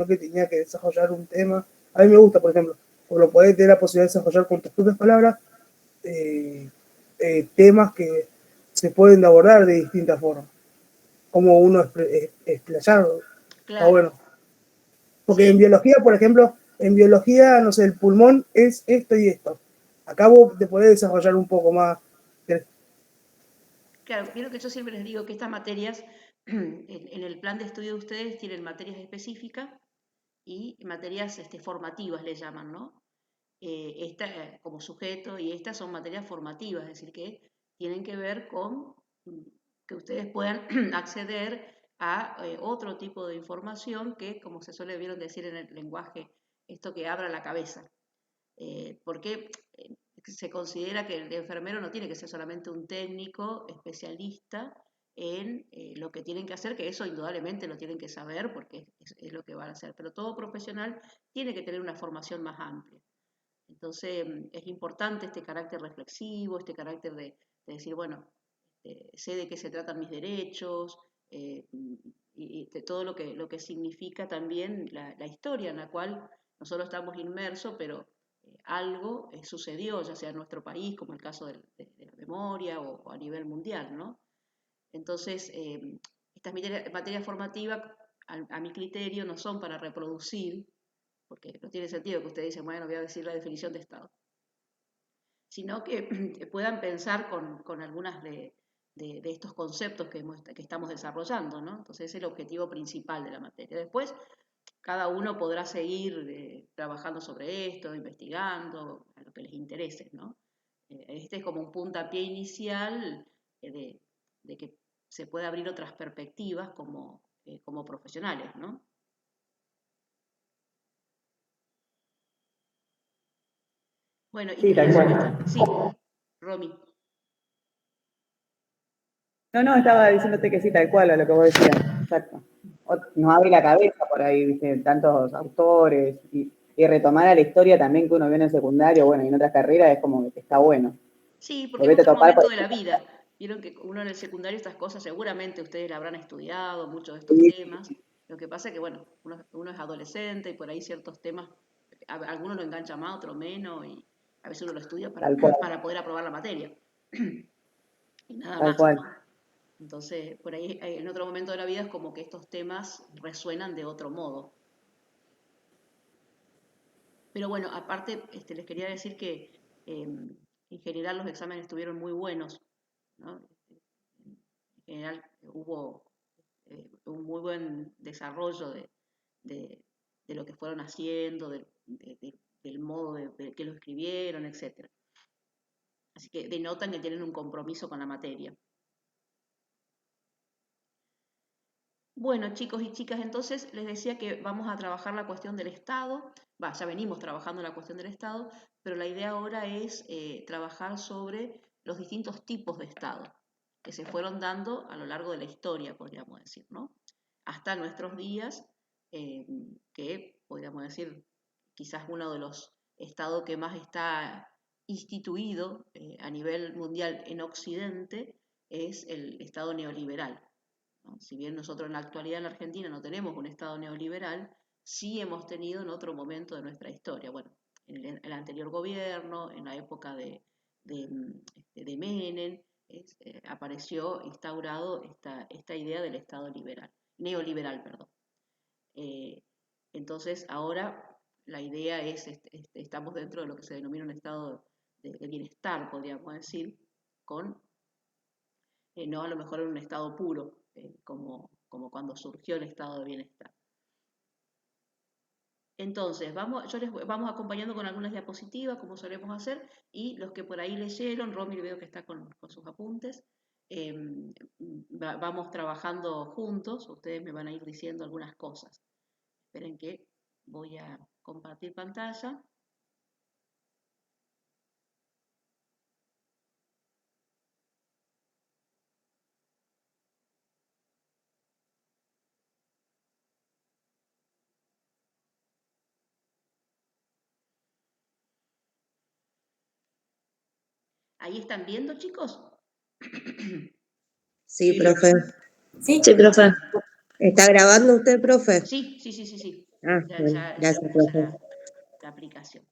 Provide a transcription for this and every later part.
que tenía que desarrollar un tema. A mí me gusta, por ejemplo, porque lo podés tener la posibilidad de desarrollar con tus propias palabras temas que se pueden abordar de distintas formas. Como uno explayarlo. Está Claro. bueno. Porque Sí. en biología, por ejemplo, en biología, no sé, el pulmón es esto y esto. Acá vos te podés desarrollar un poco más. Claro, vieron que yo siempre les digo que estas materias, en el plan de estudio de ustedes, tienen materias específicas y materias formativas, le llaman, ¿no? Esta como sujeto y estas son materias formativas, es decir, que tienen que ver con que ustedes puedan acceder a otro tipo de información que, como se suele vieron decir en el lenguaje, esto que abra la cabeza. Porque se considera que el enfermero no tiene que ser solamente un técnico especialista en lo que tienen que hacer, que eso indudablemente lo tienen que saber porque es lo que van a hacer, pero todo profesional tiene que tener una formación más amplia. Entonces es importante este carácter reflexivo, este carácter de decir, bueno, sé de qué se tratan mis derechos, y de todo lo que significa también la historia en la cual nosotros estamos inmersos, pero algo sucedió, ya sea en nuestro país, como el caso de la memoria, o a nivel mundial, ¿no? Entonces, estas materias formativas, a mi criterio, no son para reproducir, porque no tiene sentido que ustedes dicen, bueno, voy a decir la definición de Estado, sino que puedan pensar con algunas de estos conceptos que estamos desarrollando, ¿no? Entonces, ese es el objetivo principal de la materia. Después, cada uno podrá seguir trabajando sobre esto, investigando, a lo que les interese, ¿no? Este es como un puntapié inicial de que se puede abrir otras perspectivas como profesionales, ¿no? Bueno, Sí, tal cual. sí, Romy. No, estaba diciéndote que sí, tal cual, a lo que vos decías. Exacto. Nos abre la cabeza por ahí, ¿viste? Tantos autores y retomar a la historia también que uno viene en secundario, bueno, y en otras carreras es como que está bueno. Sí, porque es Volvete a otro topar momento por de la vida. Vieron que uno en el secundario estas cosas seguramente ustedes la habrán estudiado, muchos de estos ahí. temas. Lo que pasa es que, bueno, uno es adolescente y por ahí ciertos temas, algunos lo enganchan más, otros menos, y a veces uno lo estudia para, Tal cual, para poder aprobar la materia. Y nada tal más. cual. Entonces, por ahí en otro momento de la vida es como que estos temas resuenan de otro modo. Pero bueno, aparte, les quería decir que en general los exámenes estuvieron muy buenos, ¿no? En general hubo un muy buen desarrollo de, de lo que fueron haciendo, del modo de que lo escribieron, etc. Así que denotan que tienen un compromiso con la materia. Bueno, chicos y chicas, entonces les decía que vamos a trabajar la cuestión del Estado. Ya venimos trabajando la cuestión del Estado, pero la idea ahora es trabajar sobre los distintos tipos de Estado que se fueron dando a lo largo de la historia, podríamos decir, ¿no? Hasta nuestros días, que podríamos decir quizás uno de los estados que más está instituido a nivel mundial en Occidente es el Estado neoliberal, ¿no? Si bien nosotros en la actualidad en la Argentina no tenemos un Estado neoliberal, sí hemos tenido en otro momento de nuestra historia, bueno, en el anterior gobierno, en la época de Menem, apareció instaurado esta idea del Estado neoliberal, perdón. Entonces ahora la idea es, estamos dentro de lo que se denomina un estado de bienestar, podríamos decir, con no a lo mejor en un estado puro, como cuando surgió el estado de bienestar. Entonces, vamos acompañando con algunas diapositivas, como solemos hacer, y los que por ahí leyeron, Romy veo que está con sus apuntes, vamos trabajando juntos, ustedes me van a ir diciendo algunas cosas. Esperen que voy a compartir pantalla. ¿Ahí están viendo, chicos? Sí, profe. Sí, profe. ¿Está grabando usted, profe? Sí. Ah, Ya, bueno, ya gracias, vamos a profe. la aplicación.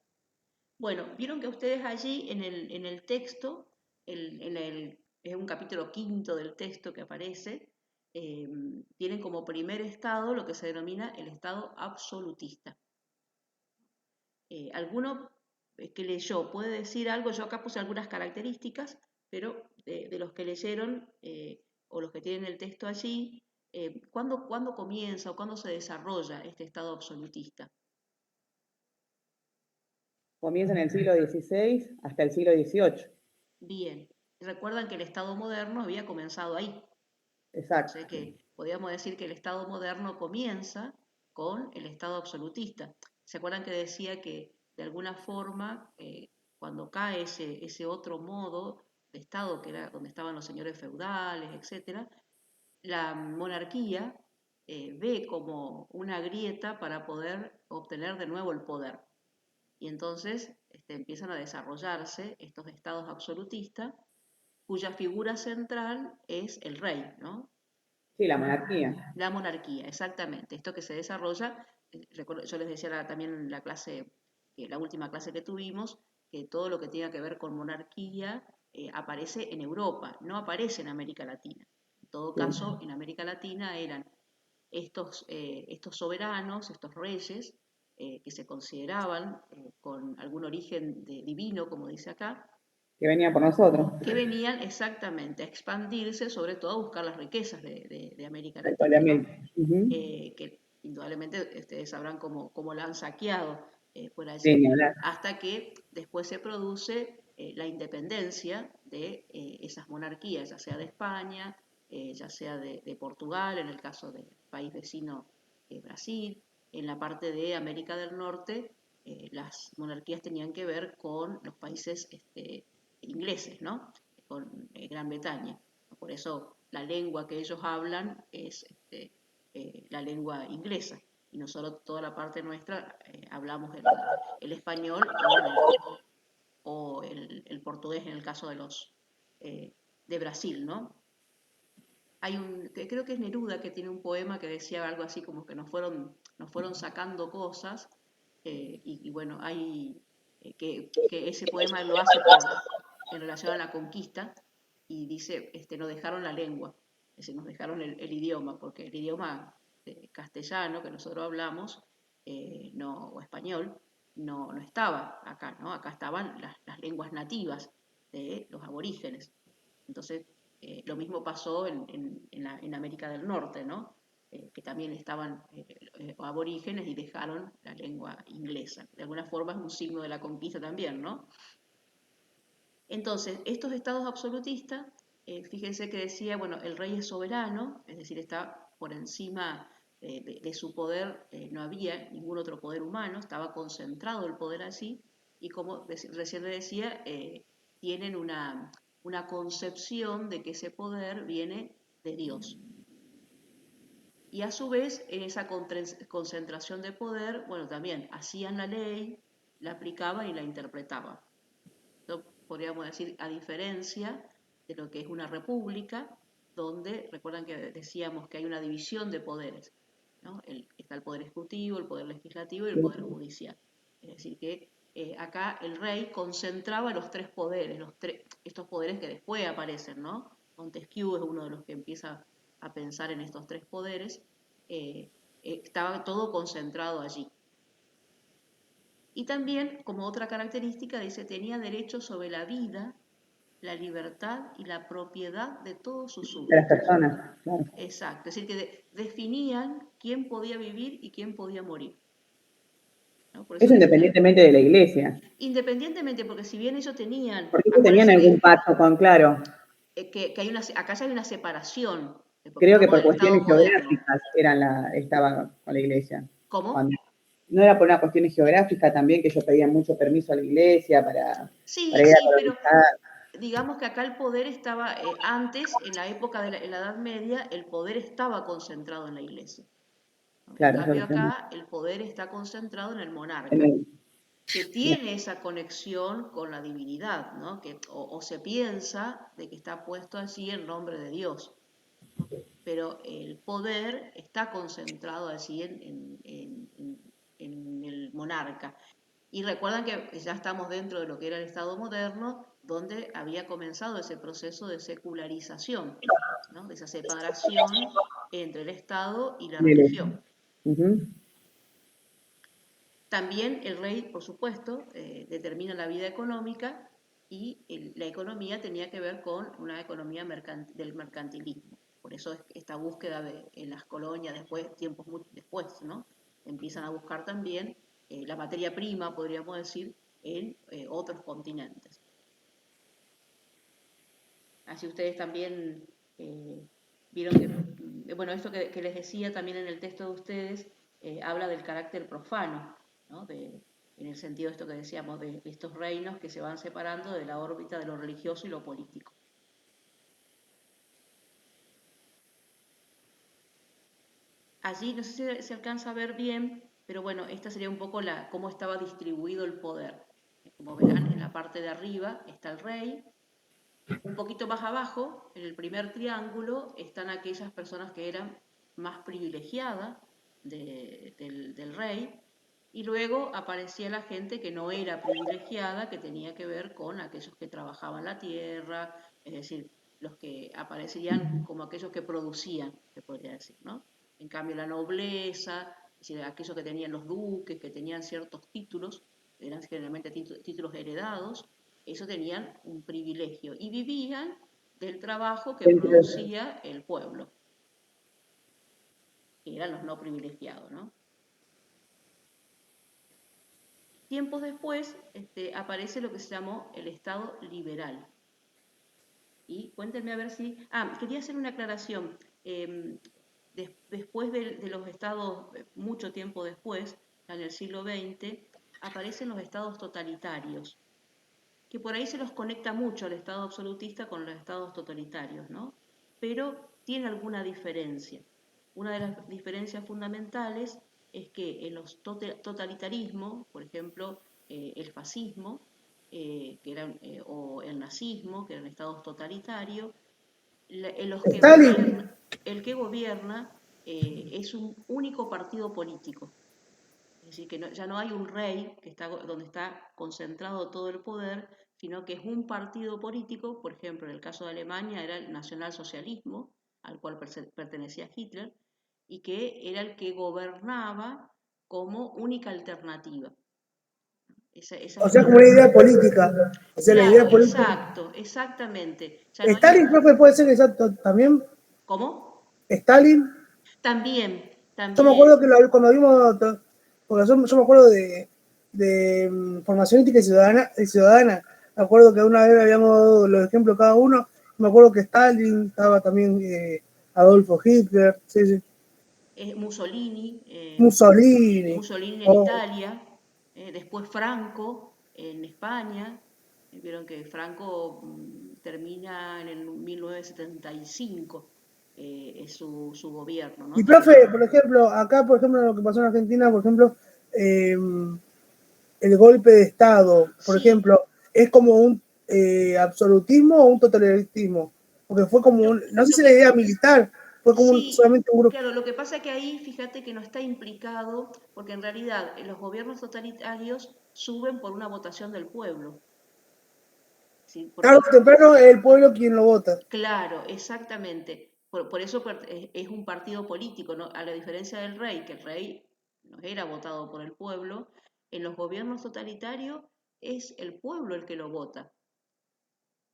Bueno, vieron que ustedes allí en el texto, es un capítulo quinto del texto que aparece, tienen como primer estado lo que se denomina el estado absolutista. ¿Alguno que leyó puede decir algo? Yo acá puse algunas características, pero de los que leyeron o los que tienen el texto allí, ¿cuándo comienza o cuándo se desarrolla este estado absolutista? Comienza en el siglo XVI hasta el siglo XVIII. Bien, recuerdan que el Estado moderno había comenzado ahí. O sea Exacto. que podríamos decir que el Estado moderno comienza con el Estado absolutista. ¿Se acuerdan que decía que de alguna forma, cuando cae ese otro modo de Estado, que era donde estaban los señores feudales, etcétera, la monarquía ve como una grieta para poder obtener de nuevo el poder? Y entonces empiezan a desarrollarse estos estados absolutistas, cuya figura central es el rey, ¿no? Sí, la monarquía. La monarquía, exactamente. Esto que se desarrolla, yo les decía también en la clase, la última clase que tuvimos, que todo lo que tenga que ver con monarquía aparece en Europa, no aparece en América Latina. En todo Sí. caso, en América Latina eran estos soberanos, estos reyes, que se consideraban con algún origen divino, como dice acá, Que venía por nosotros. que venían exactamente a expandirse, sobre todo a buscar las riquezas de América Latina, ¿no? Actualmente. Ujú. Que indudablemente ustedes sabrán cómo la han saqueado por Sí, allí, ni hablar. hasta que después se produce la independencia de esas monarquías, ya sea de España, ya sea de Portugal, en el caso del país vecino Brasil. En la parte de América del Norte, las monarquías tenían que ver con los países ingleses, ¿no? Con Gran Bretaña. Por eso la lengua que ellos hablan es la lengua inglesa, y nosotros toda la parte nuestra hablamos el español o el portugués en el caso de los de Brasil, ¿no? Creo que es Neruda que tiene un poema que decía algo así como que nos fueron sacando cosas, y bueno, hay que ese poema lo hace en relación a la conquista, y dice, nos dejaron la lengua, es decir, nos dejaron el idioma, porque el idioma castellano que nosotros hablamos, o español, no estaba acá, ¿no? Acá estaban las lenguas nativas de los aborígenes. Entonces, lo mismo pasó en América del Norte, ¿no? Que también estaban aborígenes y dejaron la lengua inglesa. De alguna forma es un signo de la conquista también, ¿no? Entonces, estos estados absolutistas, fíjense que decía, bueno, el rey es soberano, es decir, está por encima de su poder, no había ningún otro poder humano, estaba concentrado el poder allí, y como recién le decía, tienen una concepción de que ese poder viene de Dios. Y a su vez, en esa concentración de poder, bueno, también hacían la ley, la aplicaban y la interpretaban. Esto podríamos decir a diferencia de lo que es una república, donde, recuerdan que decíamos que hay una división de poderes, ¿no? Está el poder ejecutivo, el poder legislativo y el poder judicial. Es decir, que acá el rey concentraba los tres poderes, estos poderes que después aparecen, ¿no? Montesquieu es uno de los que empieza a pensar en estos tres poderes. Estaba todo concentrado allí. Y también, como otra característica, dice, tenía derecho sobre la vida, la libertad y la propiedad de todos sus De las súbditos. personas, claro. Exacto, es decir, que definían quién podía vivir y quién podía morir, ¿no? Por eso Eso decía, independientemente de la iglesia. independientemente, porque si bien ellos tenían, Porque ellos tenían acuérdense algún pacto con, claro, que acá ya hay una separación, porque creo que estamos por en el Estado cuestiones moderno. geográficas estaba con la iglesia. ¿Cómo? Cuando, no era por una cuestión geográfica también que ellos pedían mucho permiso a la iglesia para Sí, ir a sí, pero colonizar. digamos que acá el poder estaba, antes, en la época en la Edad Media, el poder estaba concentrado en la iglesia, ¿no? En Claro, cambio acá el poder está concentrado en el en monarca, el- que tiene esa conexión con la divinidad, ¿no? O se piensa de que está puesto allí en nombre de Dios, ¿no? Pero el poder está concentrado allí monarca. Y recuerdan que ya estamos dentro de lo que era el Estado moderno, donde había comenzado ese proceso de secularización, ¿no? De esa separación entre el Estado y la religión. Ujú. También el rey, por supuesto, determina la vida económica y la economía tenía que ver con una economía del mercantilismo. Por eso esta búsqueda en las colonias, después, tiempos muy después, ¿no? Empiezan a buscar también la materia prima, podríamos decir, en otros continentes. Así ustedes también vieron que, bueno, esto que les decía también en el texto de ustedes, habla del carácter profano, ¿no? En el sentido de esto que decíamos, de estos reinos que se van separando de la órbita de lo religioso y lo político. Allí, no sé si se alcanza a ver bien, pero bueno, esta sería un poco cómo estaba distribuido el poder. Como verán, en la parte de arriba está el rey. Un poquito más abajo, en el primer triángulo, están aquellas personas que eran más privilegiadas del rey, y luego aparecía la gente que no era privilegiada, que tenía que ver con aquellos que trabajaban la tierra, es decir, los que aparecerían como aquellos que producían, se podría decir, ¿no? En cambio, la nobleza, es decir, aquellos que tenían los duques, que tenían ciertos títulos, eran generalmente títulos heredados, eso tenían un privilegio y vivían del trabajo que producía el pueblo, que eran los no privilegiados, ¿no? Tiempos después aparece lo que se llamó el Estado liberal. Y cuéntenme a ver si... quería hacer una aclaración. Después de los estados, mucho tiempo después, en el siglo XX, aparecen los estados totalitarios, que por ahí se los conecta mucho al Estado absolutista con los estados totalitarios, ¿no? Pero tiene alguna diferencia. Una de las diferencias fundamentales es que en los totalitarismos, por ejemplo, el fascismo, o el nazismo, que eran estados totalitarios, Stalin, el que gobierna es un único partido político. Es decir, que ya no hay un rey donde está concentrado todo el poder, sino que es un partido político. Por ejemplo, en el caso de Alemania era el nacionalsocialismo, al cual pertenecía Hitler, y que era el que gobernaba como única alternativa. o sea, como una idea política. O sea, la Claro, idea política. exacto, exactamente. Ya no hay Stalin, profe, puede ser exacto también. ¿Cómo? Stalin. También, Yo me también. acuerdo que cuando vimos, porque yo me acuerdo de formación ética y ciudadana. Me acuerdo que una vez habíamos dado los ejemplos cada uno. Me acuerdo que Stalin, estaba también Adolfo Hitler, sí, sí. Mussolini, Mussolini. Mussolini en Oh. Italia, después Franco en España. Vieron que Franco termina en el 1975, es su gobierno, ¿no? Y También profe, por ejemplo, acá, por ejemplo, lo que pasó en Argentina, por ejemplo, el golpe de Estado, por sí, ejemplo, es como un absolutismo o un totalitarismo, porque fue como no sé lo si la que, idea militar, fue como sí, solamente un grupo. claro, lo que pasa es que ahí fíjate que no está implicado, porque en realidad los gobiernos totalitarios suben por una votación del pueblo. ¿Sí? Tarde Porque o temprano es el pueblo quien lo vota. claro, exactamente. Por eso es un partido político, ¿no? A la diferencia del rey, que el rey no era votado por el pueblo, en los gobiernos totalitarios es el pueblo el que lo vota.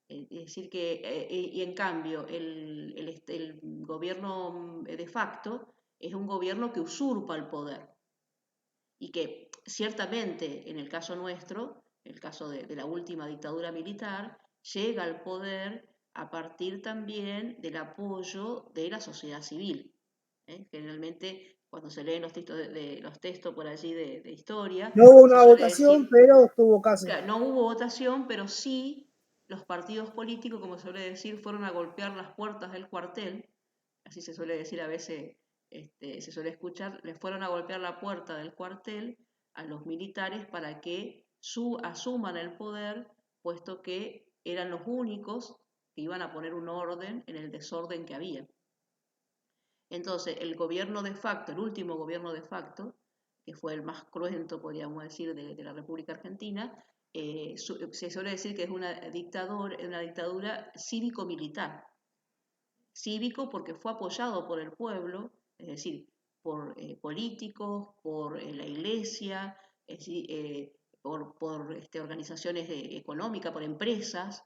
Es decir, y en cambio, el gobierno de facto es un gobierno que usurpa el poder. Y que ciertamente, en el caso nuestro, en el caso de la última dictadura militar, llega al poder a partir también del apoyo de la sociedad civil. Generalmente, cuando se leen los textos por allí de historia, No hubo se una suele votación, decir, pero estuvo casi. claro, no hubo votación, pero sí los partidos políticos, como se suele decir, fueron a golpear las puertas del cuartel, así se suele decir a veces, se suele escuchar, les fueron a golpear la puerta del cuartel a los militares para que asuman el poder, puesto que eran los únicos que iban a poner un orden en el desorden que había. Entonces, el gobierno de facto, el último gobierno de facto, que fue el más cruento, podríamos decir, de la República Argentina, se suele decir que es una dictadura cívico-militar. Cívico porque fue apoyado por el pueblo, es decir, por políticos, por la iglesia, es decir, por organizaciones económicas, por empresas,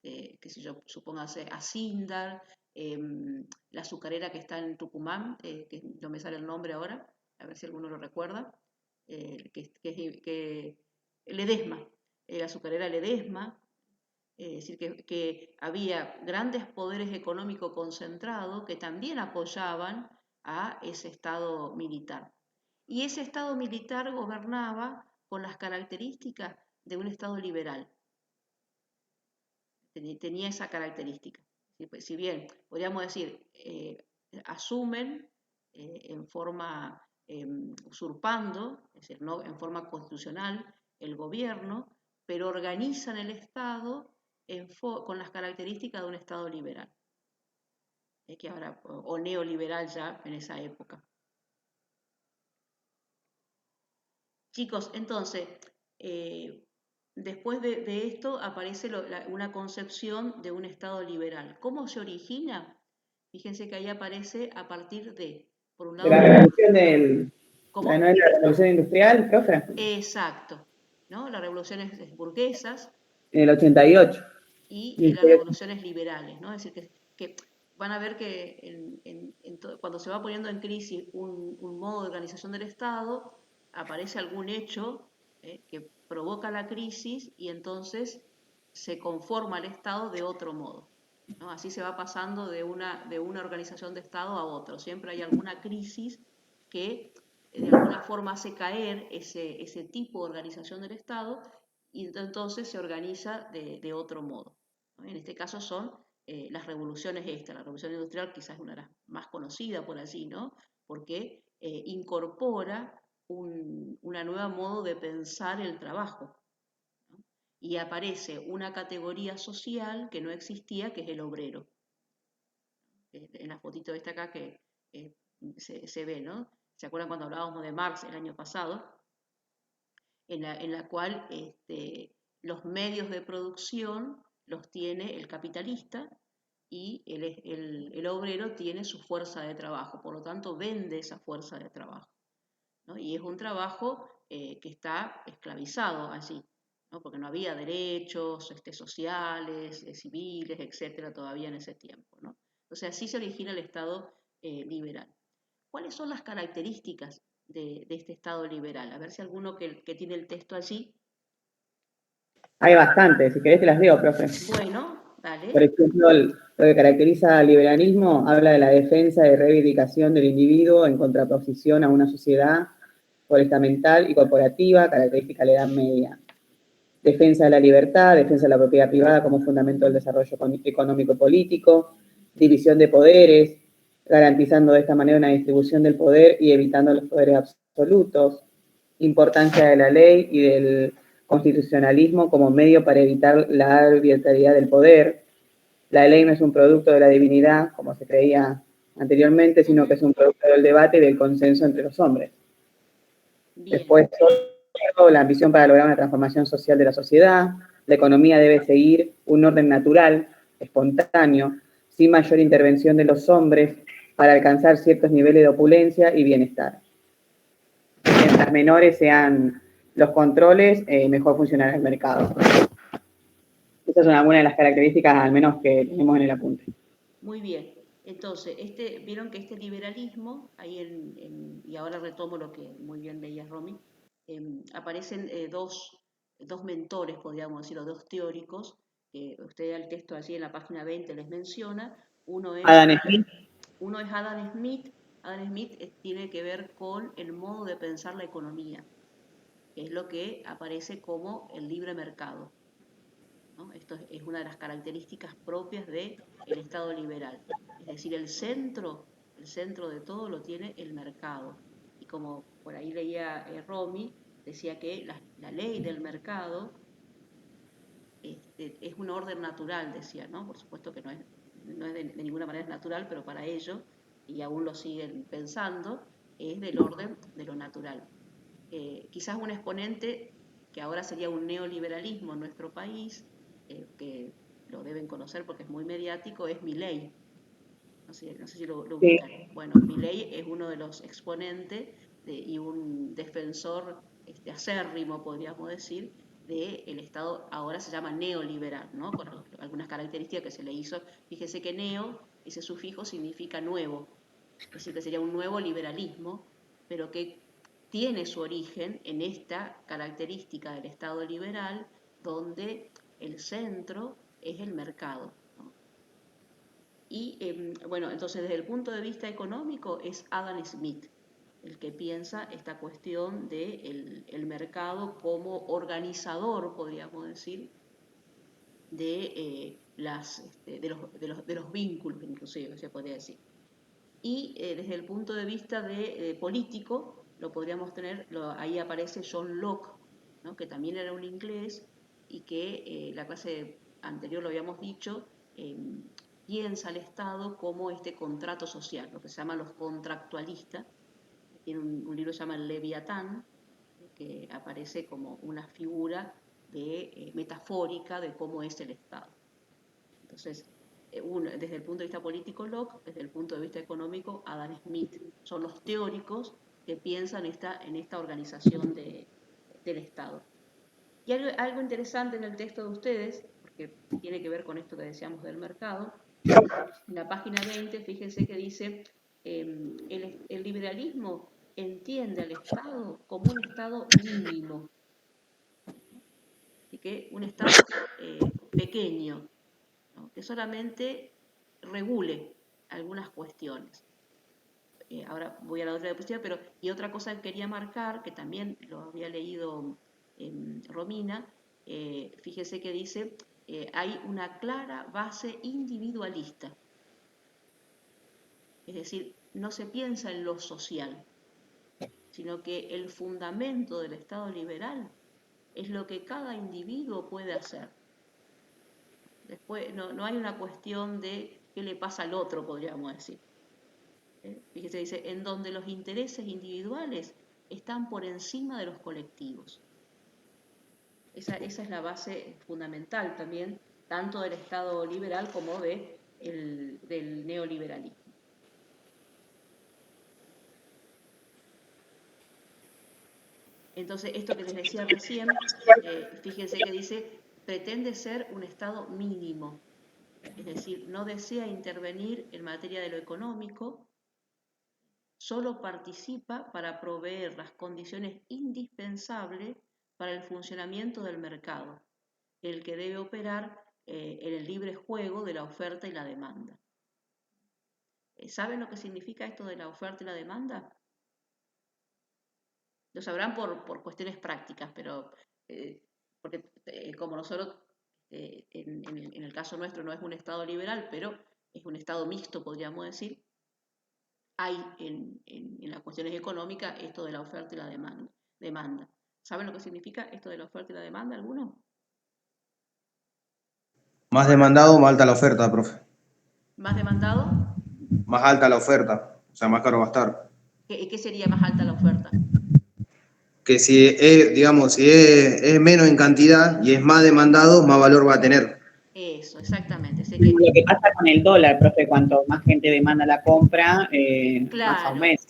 qué sé yo, supóngase Acindar, la azucarera que está en Tucumán, que no me sale el nombre ahora, a ver si alguno lo recuerda, Ledesma, la azucarera Ledesma, es decir, que había grandes poderes económicos concentrados que también apoyaban a ese Estado militar. Y ese Estado militar gobernaba con las características de un Estado liberal. Tenía esa característica. Si bien, podríamos decir, asumen en forma usurpando, es decir, no en forma constitucional, el gobierno, pero organizan el Estado con las características de un Estado liberal, que ahora, o neoliberal ya en esa época. Chicos, entonces, después de esto aparece una concepción de un Estado liberal. ¿Cómo se origina? Fíjense que ahí aparece a partir de, por un lado... De la revolución ¿Cómo? la revolución industrial, profe. Exacto, ¿no? Las revoluciones burguesas. En el 88. Y las revoluciones liberales, ¿no? Es decir, que van a ver que cuando se va poniendo en crisis un modo de organización del Estado, aparece algún hecho que provoca la crisis y entonces se conforma el Estado de otro modo, ¿no? Así se va pasando de una organización de Estado a otra. Siempre hay alguna crisis que de alguna forma hace caer ese tipo de organización del Estado y entonces se organiza de otro modo, ¿no? En este caso son las revoluciones estas. La revolución industrial quizás es una de las más conocidas por allí, ¿no? Porque incorpora una nueva modo de pensar el trabajo, ¿no? Y aparece una categoría social que no existía, que es el obrero. En la fotito esta acá que se ve, ¿no? ¿Se acuerdan cuando hablábamos de Marx el año pasado? En la cual los medios de producción los tiene el capitalista y el obrero tiene su fuerza de trabajo, por lo tanto vende esa fuerza de trabajo, ¿no? Y es un trabajo que está esclavizado allí, ¿no? Porque no había derechos sociales, civiles, etcétera, todavía en ese tiempo, ¿no? Entonces así se origina el Estado liberal. ¿Cuáles son las características de este Estado liberal? A ver si alguno que tiene el texto allí. Hay bastantes, si querés te las leo, profe. Bueno, dale. Por ejemplo, lo que caracteriza al liberalismo habla de la defensa y reivindicación del individuo en contraposición a una sociedad forestamental y corporativa, característica de la Edad Media. Defensa de la libertad, defensa de la propiedad privada como fundamento del desarrollo económico y político, división de poderes, garantizando de esta manera una distribución del poder y evitando los poderes absolutos, importancia de la ley y del constitucionalismo como medio para evitar la arbitrariedad del poder. La ley no es un producto de la divinidad, como se creía anteriormente, sino que es un producto del debate y del consenso entre los hombres. Bien. Después, la ambición para lograr una transformación social de la sociedad. La economía debe seguir un orden natural, espontáneo, sin mayor intervención de los hombres para alcanzar ciertos niveles de opulencia y bienestar. Mientras menores sean los controles, mejor funcionará el mercado. Esas son algunas de las características, al menos que tenemos en el apunte. Muy bien. Entonces, vieron que este liberalismo, y ahora retomo lo que muy bien leía Romy, aparecen dos mentores, podríamos decir, o dos teóricos, que usted al texto allí en la página 20 les menciona. Uno es Adam Smith. Adam Smith tiene que ver con el modo de pensar la economía, que es lo que aparece como el libre mercado, ¿no? Esto es una de las características propias del Estado liberal. Es decir, el centro de todo lo tiene el mercado. Y como por ahí leía Romy, decía que la ley del mercado es un orden natural, decía, ¿no? Por supuesto que no es de ninguna manera natural, pero para ellos, y aún lo siguen pensando, es del orden de lo natural. Quizás un exponente que ahora sería un neoliberalismo en nuestro país, que lo deben conocer porque es muy mediático, es Milei. No sé si lo Sí. ubican. Bueno, Milei es uno de los exponentes y un defensor acérrimo, podríamos decir, del Estado, ahora se llama neoliberal, ¿no? Con algunas características que se le hizo. Fíjese que neo, ese sufijo significa nuevo, es decir, que sería un nuevo liberalismo, pero que tiene su origen en esta característica del Estado liberal, donde el centro es el mercado, ¿no? Y bueno, entonces desde el punto de vista económico es Adam Smith el que piensa esta cuestión del el mercado como organizador, podríamos decir, de, de los vínculos, inclusive, se podría decir. Y desde el punto de vista político, lo podríamos tener, ahí aparece John Locke, ¿no? Que también era un inglés y que la clase anterior lo habíamos dicho, piensa al Estado como este contrato social, lo que se llaman los contractualistas. Tiene un libro que se llama El Leviatán, que aparece como una figura metafórica de cómo es el Estado. Entonces, desde el punto de vista político Locke, desde el punto de vista económico Adam Smith. Son los teóricos que piensan en esta organización del Estado. Y algo interesante en el texto de ustedes, porque tiene que ver con esto que decíamos del mercado, en la página 20, fíjense que dice, el liberalismo entiende al Estado como un Estado mínimo, y que un Estado pequeño, ¿no? Que solamente regule algunas cuestiones. Ahora voy a la otra diapositiva, pero y otra cosa que quería marcar, que también lo había leído Romina, fíjese que dice, hay una clara base individualista, es decir, no se piensa en lo social, sino que el fundamento del Estado liberal es lo que cada individuo puede hacer. Después no hay una cuestión de qué le pasa al otro, podríamos decir. Fíjese, dice, en donde los intereses individuales están por encima de los colectivos. Esa es la base fundamental también, tanto del Estado liberal como del neoliberalismo. Entonces, esto que les decía recién, fíjense que dice, pretende ser un Estado mínimo, es decir, no desea intervenir en materia de lo económico, solo participa para proveer las condiciones indispensables para el funcionamiento del mercado, el que debe operar en el libre juego de la oferta y la demanda. ¿Saben lo que significa esto de la oferta y la demanda? Lo sabrán por cuestiones prácticas, pero porque como nosotros, en el caso nuestro no es un Estado liberal, pero es un Estado mixto, podríamos decir, hay en las cuestiones económicas esto de la oferta y la demanda. ¿Saben lo que significa esto de la oferta y la demanda alguno? Más demandado, más alta la oferta, profe. ¿Más demandado? Más alta la oferta, o sea, más caro va a estar. ¿Qué sería más alta la oferta? Que si es, digamos, si es menos en cantidad y es más demandado, más valor va a tener. Eso, exactamente. Sé Lo que, que pasa con el dólar, profe, cuanto más gente demanda la compra, más claro, aumenta.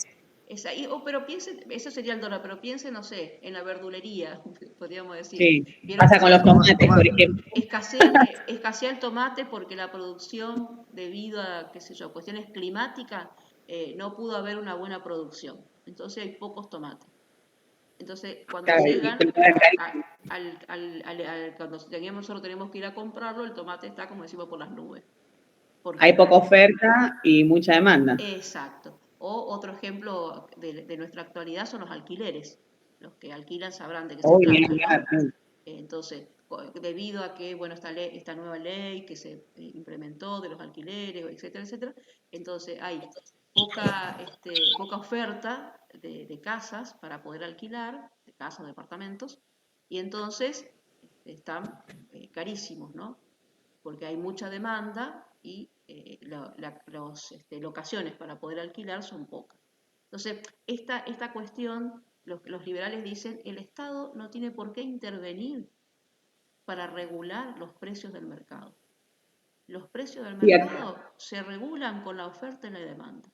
pero piensen, eso sería el dólar, pero piensen, no sé, en la verdulería, podríamos decir. Sí, Vieron pasa que con los tomates, por ejemplo. escasea el tomate porque la producción, debido a, qué sé yo, cuestiones climáticas, no pudo haber una buena producción. Entonces hay pocos tomates. Entonces, cuando Claro, llegan, carísimo. cuando nosotros tenemos que ir a comprarlo, el tomate está, como decimos, por las nubes. Hay Porque, poca oferta y mucha demanda. exacto. O otro ejemplo de nuestra actualidad son los alquileres. Los que alquilan sabrán de qué se Hoy ni trata, hablar, ¿no? sí. Entonces, debido a que, bueno, esta nueva ley que se implementó de los alquileres, etcétera, etcétera, entonces hay poca oferta de casas para poder alquilar, de casas, departamentos, y entonces están carísimos, ¿no? Porque hay mucha demanda y las locaciones para poder alquilar son pocas. Entonces, esta cuestión, los liberales dicen, el Estado no tiene por qué intervenir para regular los precios del mercado. Los precios del Y mercado se regulan con la oferta y la demanda.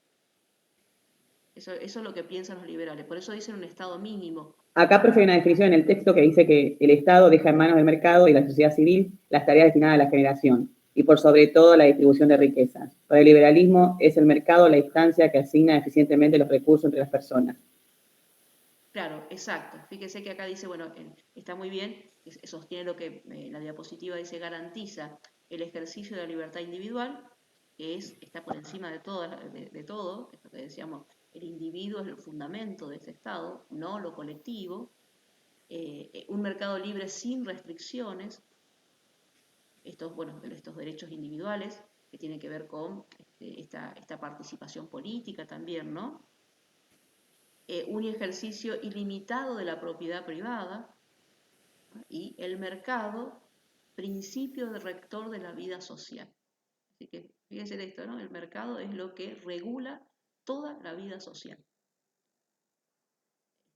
Eso es lo que piensan los liberales. Por eso dicen un Estado mínimo. acá prefiero una definición en el texto que dice que el Estado deja en manos del mercado y la sociedad civil las tareas destinadas a la generación y por sobre todo la distribución de riquezas. Para el liberalismo es el mercado la instancia que asigna eficientemente los recursos entre las personas. Claro, exacto. Fíjese que acá dice, bueno, está muy bien, sostiene lo que la diapositiva dice, garantiza el ejercicio de la libertad individual, que está por encima de todo, de todo, esto que decíamos, el individuo es el fundamento de este Estado, no lo colectivo, un mercado libre sin restricciones, estos derechos individuales, que tienen que ver con esta participación política también, ¿no? Un ejercicio ilimitado de la propiedad privada, ¿no? Y el mercado, principio rector de la vida social. Así que fíjense esto, ¿no? El mercado es lo que regula toda la vida social.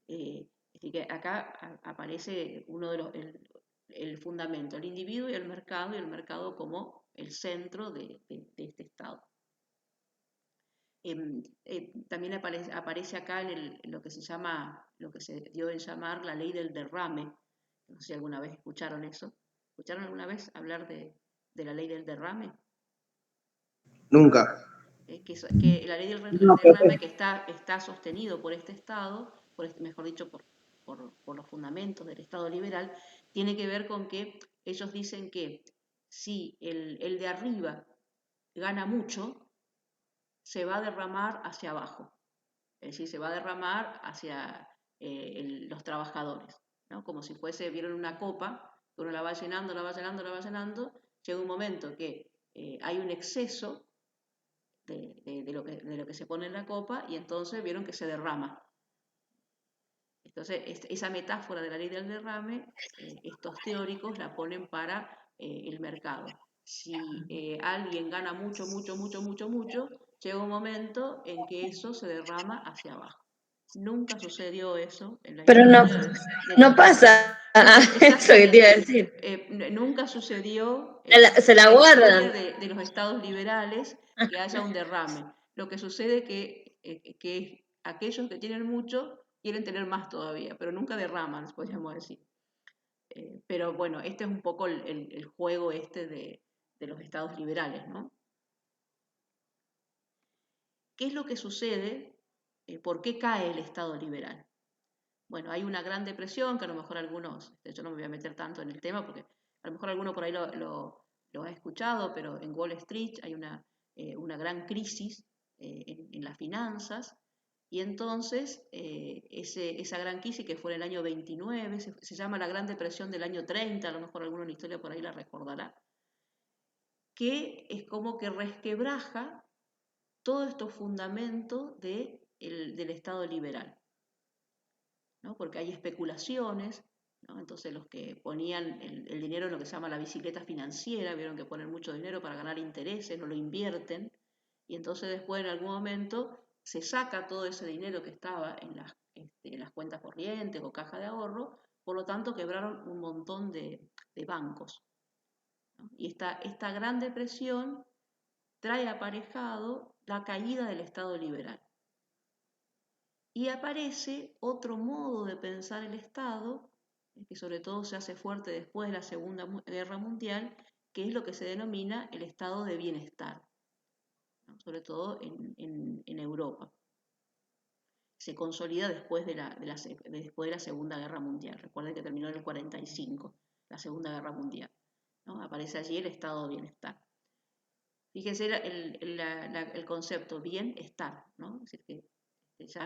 Así que acá aparece uno de el fundamento, el individuo y el mercado como el centro de este Estado. También aparece acá en lo que se dio en llamar la ley del derrame. No sé si alguna vez escucharon eso. ¿Escucharon alguna vez hablar de la ley del derrame? Nunca. Que la ley del No, derrame que está sostenido por este Estado, mejor dicho, por los fundamentos del Estado liberal, tiene que ver con que ellos dicen que si el de arriba gana mucho, se va a derramar hacia abajo, es decir, se va a derramar hacia los trabajadores, ¿no? Como si vieron una copa, que uno la va llenando, la va llenando, la va llenando, llega un momento que hay un exceso de lo que se pone en la copa y entonces vieron que se derrama. Entonces, esa metáfora de la ley del derrame, estos teóricos la ponen para el mercado. Si alguien gana mucho, mucho, mucho, mucho, mucho, llega un momento en que eso se derrama hacia abajo. Nunca sucedió eso en la Pero historia no pasa. Eso que te iba a decir. Nunca sucedió Se la en la historia guardan. de los estados liberales que haya un derrame. Lo que sucede es que aquellos que tienen mucho quieren tener más todavía, pero nunca derraman, podríamos decir. Pero bueno, este es un poco el juego de los estados liberales, ¿no? ¿Qué es lo que sucede? ¿Por qué cae el estado liberal? Bueno, hay una gran depresión que a lo mejor algunos, yo no me voy a meter tanto en el tema porque a lo mejor alguno por ahí lo ha escuchado, pero en Wall Street hay una gran crisis en las finanzas y entonces esa gran crisis que fue en el año 29, se llama la Gran Depresión del año 30, a lo mejor alguno en la historia por ahí la recordará, que es como que resquebraja todos estos fundamentos del Estado liberal, ¿no? Porque hay especulaciones, ¿no? Entonces los que ponían el dinero en lo que se llama la bicicleta financiera, vieron que ponen mucho dinero para ganar intereses, no lo invierten, y entonces después en algún momento se saca todo ese dinero que estaba en las cuentas corrientes o caja de ahorro, por lo tanto quebraron un montón de bancos, ¿no? Y esta gran depresión trae aparejado la caída del Estado liberal. Y aparece otro modo de pensar el Estado, que sobre todo se hace fuerte después de la Segunda Guerra Mundial, que es lo que se denomina el estado de bienestar, ¿no? Sobre todo en Europa. Se consolida después después de la Segunda Guerra Mundial. Recuerden que terminó en el 45, la Segunda Guerra Mundial, ¿no? Aparece allí el estado de bienestar. Fíjense el concepto bienestar, ¿no? Es decir, que ya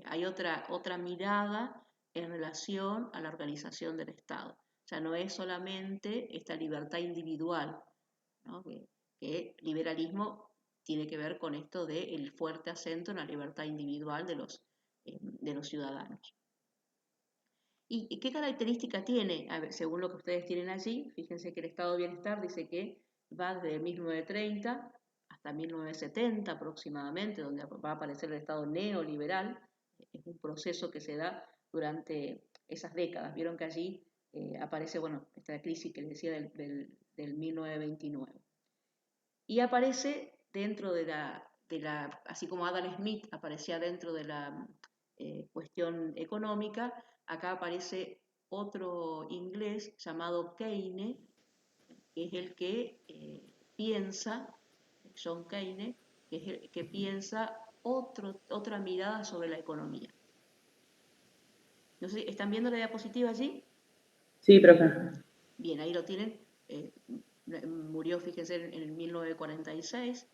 hay otra mirada en relación a la organización del Estado. Ya no es solamente esta libertad individual, ¿no? Que liberalismo tiene que ver con esto del fuerte acento en la libertad individual de los ciudadanos. ¿Y qué característica tiene? A ver, según lo que ustedes tienen allí, fíjense que el estado de bienestar dice que va desde 1930 hasta 1970 aproximadamente, donde va a aparecer el Estado neoliberal. Es un proceso que se da durante esas décadas. Vieron que allí aparece, bueno, esta crisis que les decía del 1929. Y aparece dentro de la, así como Adam Smith aparecía dentro de la cuestión económica, acá aparece otro inglés llamado Keynes, que es el que piensa, John Keynes, que es el que piensa otra mirada sobre la economía. No sé, ¿están viendo la diapositiva allí? Sí, profe. Bien, ahí lo tienen. Murió, fíjense, en el 1946.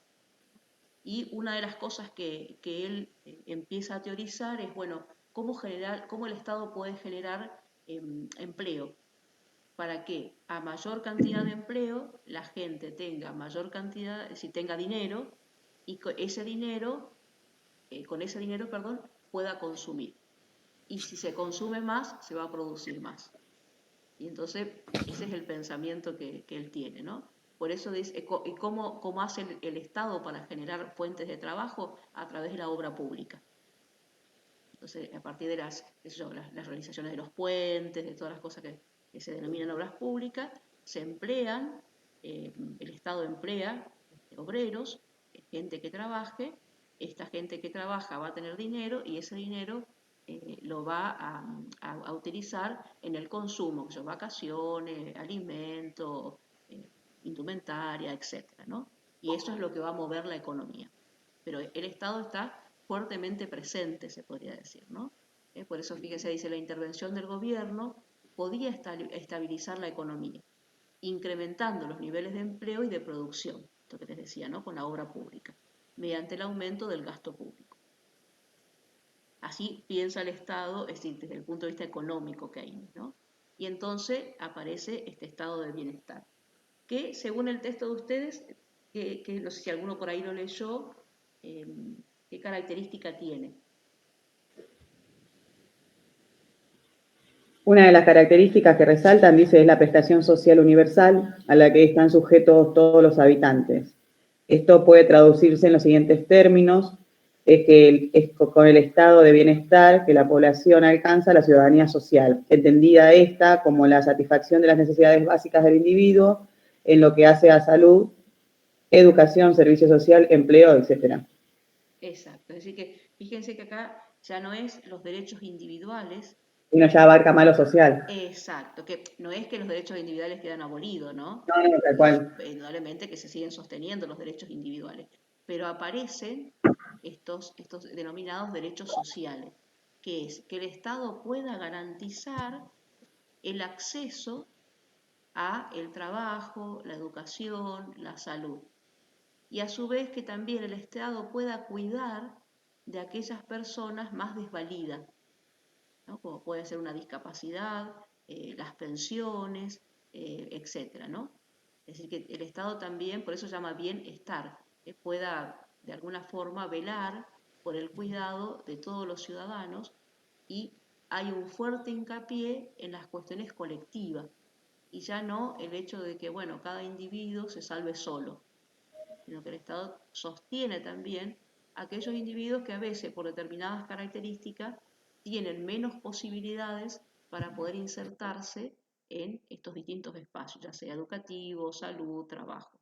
Y una de las cosas que él empieza a teorizar es, bueno, cómo el Estado puede generar empleo, para que a mayor cantidad de empleo la gente tenga mayor cantidad, es decir, tenga dinero, y con ese dinero, perdón, pueda consumir. Y si se consume más, se va a producir más. Y entonces ese es el pensamiento que él tiene, ¿no? Por eso dice, ¿y cómo hace el Estado para generar fuentes de trabajo? A través de la obra pública. Entonces, a partir de las realizaciones de los puentes, de todas las cosas que se denominan obras públicas, se emplean, el Estado emplea obreros, gente que trabaje, esta gente que trabaja va a tener dinero y ese dinero lo va a utilizar en el consumo, que son vacaciones, alimentos, indumentaria, etcétera, ¿no? Y eso es lo que va a mover la economía. Pero el Estado está fuertemente presente, se podría decir, ¿no? Por eso, fíjese, dice, la intervención del gobierno podía estabilizar la economía, incrementando los niveles de empleo y de producción, esto que les decía, ¿no? Con la obra pública, mediante el aumento del gasto público. Así piensa el Estado, es decir, desde el punto de vista económico que hay, ¿no? Y entonces aparece este estado de bienestar, que según el texto de ustedes, que no sé si alguno por ahí lo leyó, ¿qué característica tiene? Una de las características que resaltan, dice, es la prestación social universal a la que están sujetos todos los habitantes. Esto puede traducirse en los siguientes términos: es que es con el estado de bienestar que la población alcanza la ciudadanía social, entendida esta como la satisfacción de las necesidades básicas del individuo en lo que hace a salud, educación, servicio social, empleo, etc. Exacto, es decir que fíjense que acá ya no es los derechos individuales. Uno ya abarca más lo social. Exacto, que no es que los derechos individuales quedan abolidos, ¿no? No, tal cual. Indudablemente que se siguen sosteniendo los derechos individuales, pero aparecen estos denominados derechos sociales, que es que el Estado pueda garantizar el acceso a el trabajo, la educación, la salud. Y a su vez que también el Estado pueda cuidar de aquellas personas más desvalidas, ¿no? Como puede ser una discapacidad, las pensiones, etcétera, ¿no? Es decir, que el Estado también, por eso se llama bienestar, que pueda de alguna forma velar por el cuidado de todos los ciudadanos, y hay un fuerte hincapié en las cuestiones colectivas y ya no el hecho de que, bueno, cada individuo se salve solo, sino que el Estado sostiene también a aquellos individuos que a veces por determinadas características tienen menos posibilidades para poder insertarse en estos distintos espacios, ya sea educativo, salud, trabajo.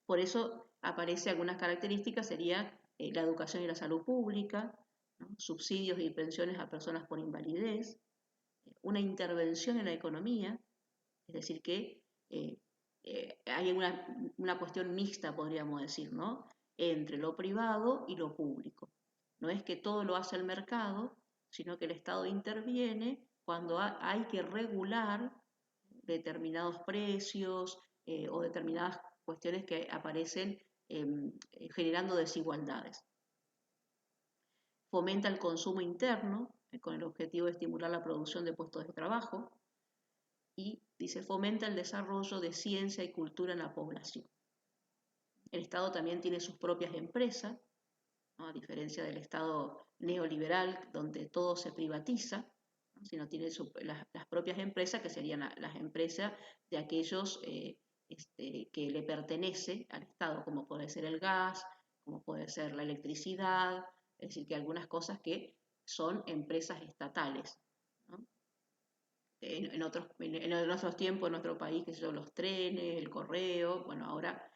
Por eso aparece algunas características, sería la educación y la salud pública, ¿no? Subsidios y pensiones a personas por invalidez, una intervención en la economía, es decir que hay una cuestión mixta, podríamos decir, ¿no? Entre lo privado y lo público. No es que todo lo hace el mercado, sino que el Estado interviene cuando hay que regular determinados precios o determinadas cuestiones que aparecen generando desigualdades. Fomenta el consumo interno con el objetivo de estimular la producción de puestos de trabajo. Y dice, fomenta el desarrollo de ciencia y cultura en la población. El Estado también tiene sus propias empresas, ¿no? A diferencia del Estado neoliberal, donde todo se privatiza, ¿no? Sino tiene las propias empresas, que serían las empresas de aquellos que le pertenece al Estado, como puede ser el gas, como puede ser la electricidad, es decir, que algunas cosas que son empresas estatales, ¿no? En otros tiempos, en nuestro país, que son los trenes, el correo, bueno, ahora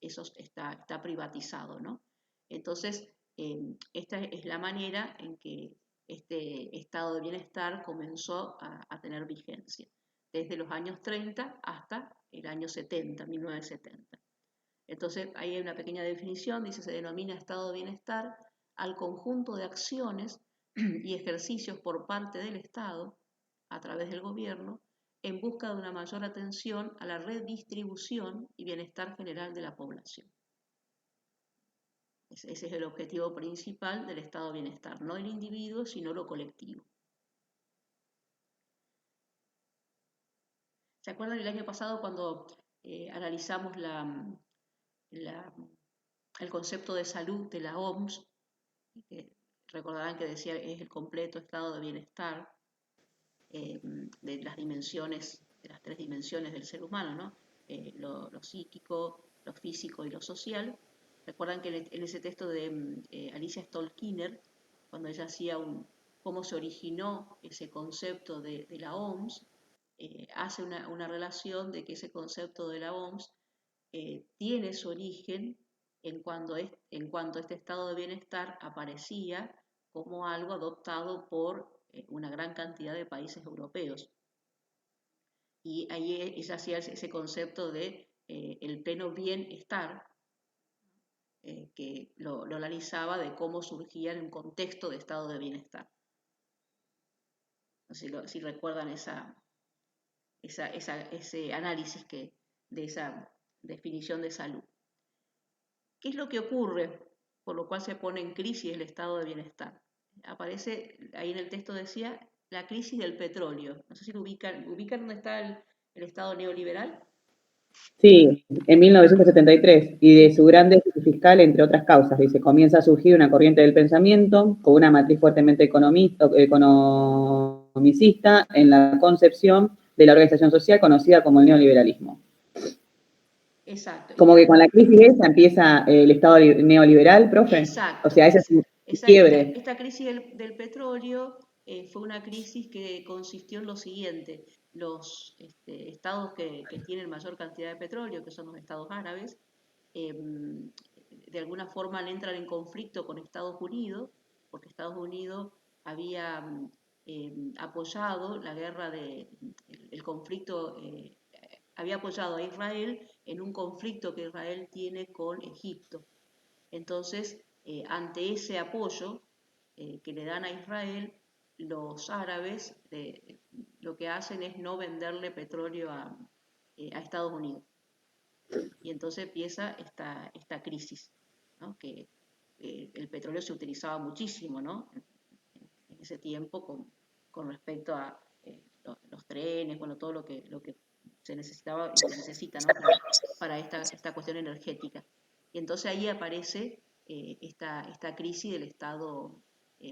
eso está privatizado, ¿no? Entonces, esta es la manera en que este estado de bienestar comenzó a tener vigencia, desde los años 30 hasta el año 70, 1970. Entonces, ahí hay una pequeña definición, dice, se denomina estado de bienestar al conjunto de acciones y ejercicios por parte del Estado, a través del gobierno, en busca de una mayor atención a la redistribución y bienestar general de la población. Ese es el objetivo principal del estado de bienestar, no el individuo, sino lo colectivo. ¿Se acuerdan el año pasado cuando analizamos el concepto de salud de la OMS? Recordarán que decía es el completo estado de bienestar de las dimensiones, de las 3 dimensiones del ser humano, ¿no? Lo psíquico, lo físico y lo social. Recuerdan que en ese texto de Alicia Stolkiner, cuando ella hacía cómo se originó ese concepto de la OMS, hace una relación de que ese concepto de la OMS tiene su origen en cuanto este estado de bienestar aparecía como algo adoptado por una gran cantidad de países europeos. Y ahí ella hacía ese concepto de el pleno bienestar, que lo analizaba de cómo surgía en un contexto de estado de bienestar. No sé si recuerdan ese análisis de esa definición de salud. ¿Qué es lo que ocurre por lo cual se pone en crisis el estado de bienestar? Aparece, ahí en el texto decía, la crisis del petróleo. No sé si lo ubican dónde está el estado neoliberal. Sí, en 1973, y de su gran déficit fiscal, entre otras causas, dice, comienza a surgir una corriente del pensamiento con una matriz fuertemente economicista en la concepción de la organización social conocida como el neoliberalismo. Exacto. Como que con la crisis esa empieza el estado neoliberal, profe. Exacto. O sea, ese es un quiebre. Esta crisis del petróleo fue una crisis que consistió en lo siguiente. Los estados que tienen mayor cantidad de petróleo, que son los estados árabes, de alguna forma entran en conflicto con Estados Unidos, porque Estados Unidos había apoyado la guerra el conflicto, había apoyado a Israel en un conflicto que Israel tiene con Egipto. Entonces, ante ese apoyo que le dan a Israel, los árabes lo que hacen es no venderle petróleo a Estados Unidos. Y entonces empieza esta crisis, ¿no? Que el petróleo se utilizaba muchísimo, ¿no? En ese tiempo con respecto a los trenes, bueno, todo lo que se necesitaba y se necesita, ¿no? para esta cuestión energética. Y entonces ahí aparece esta crisis del estado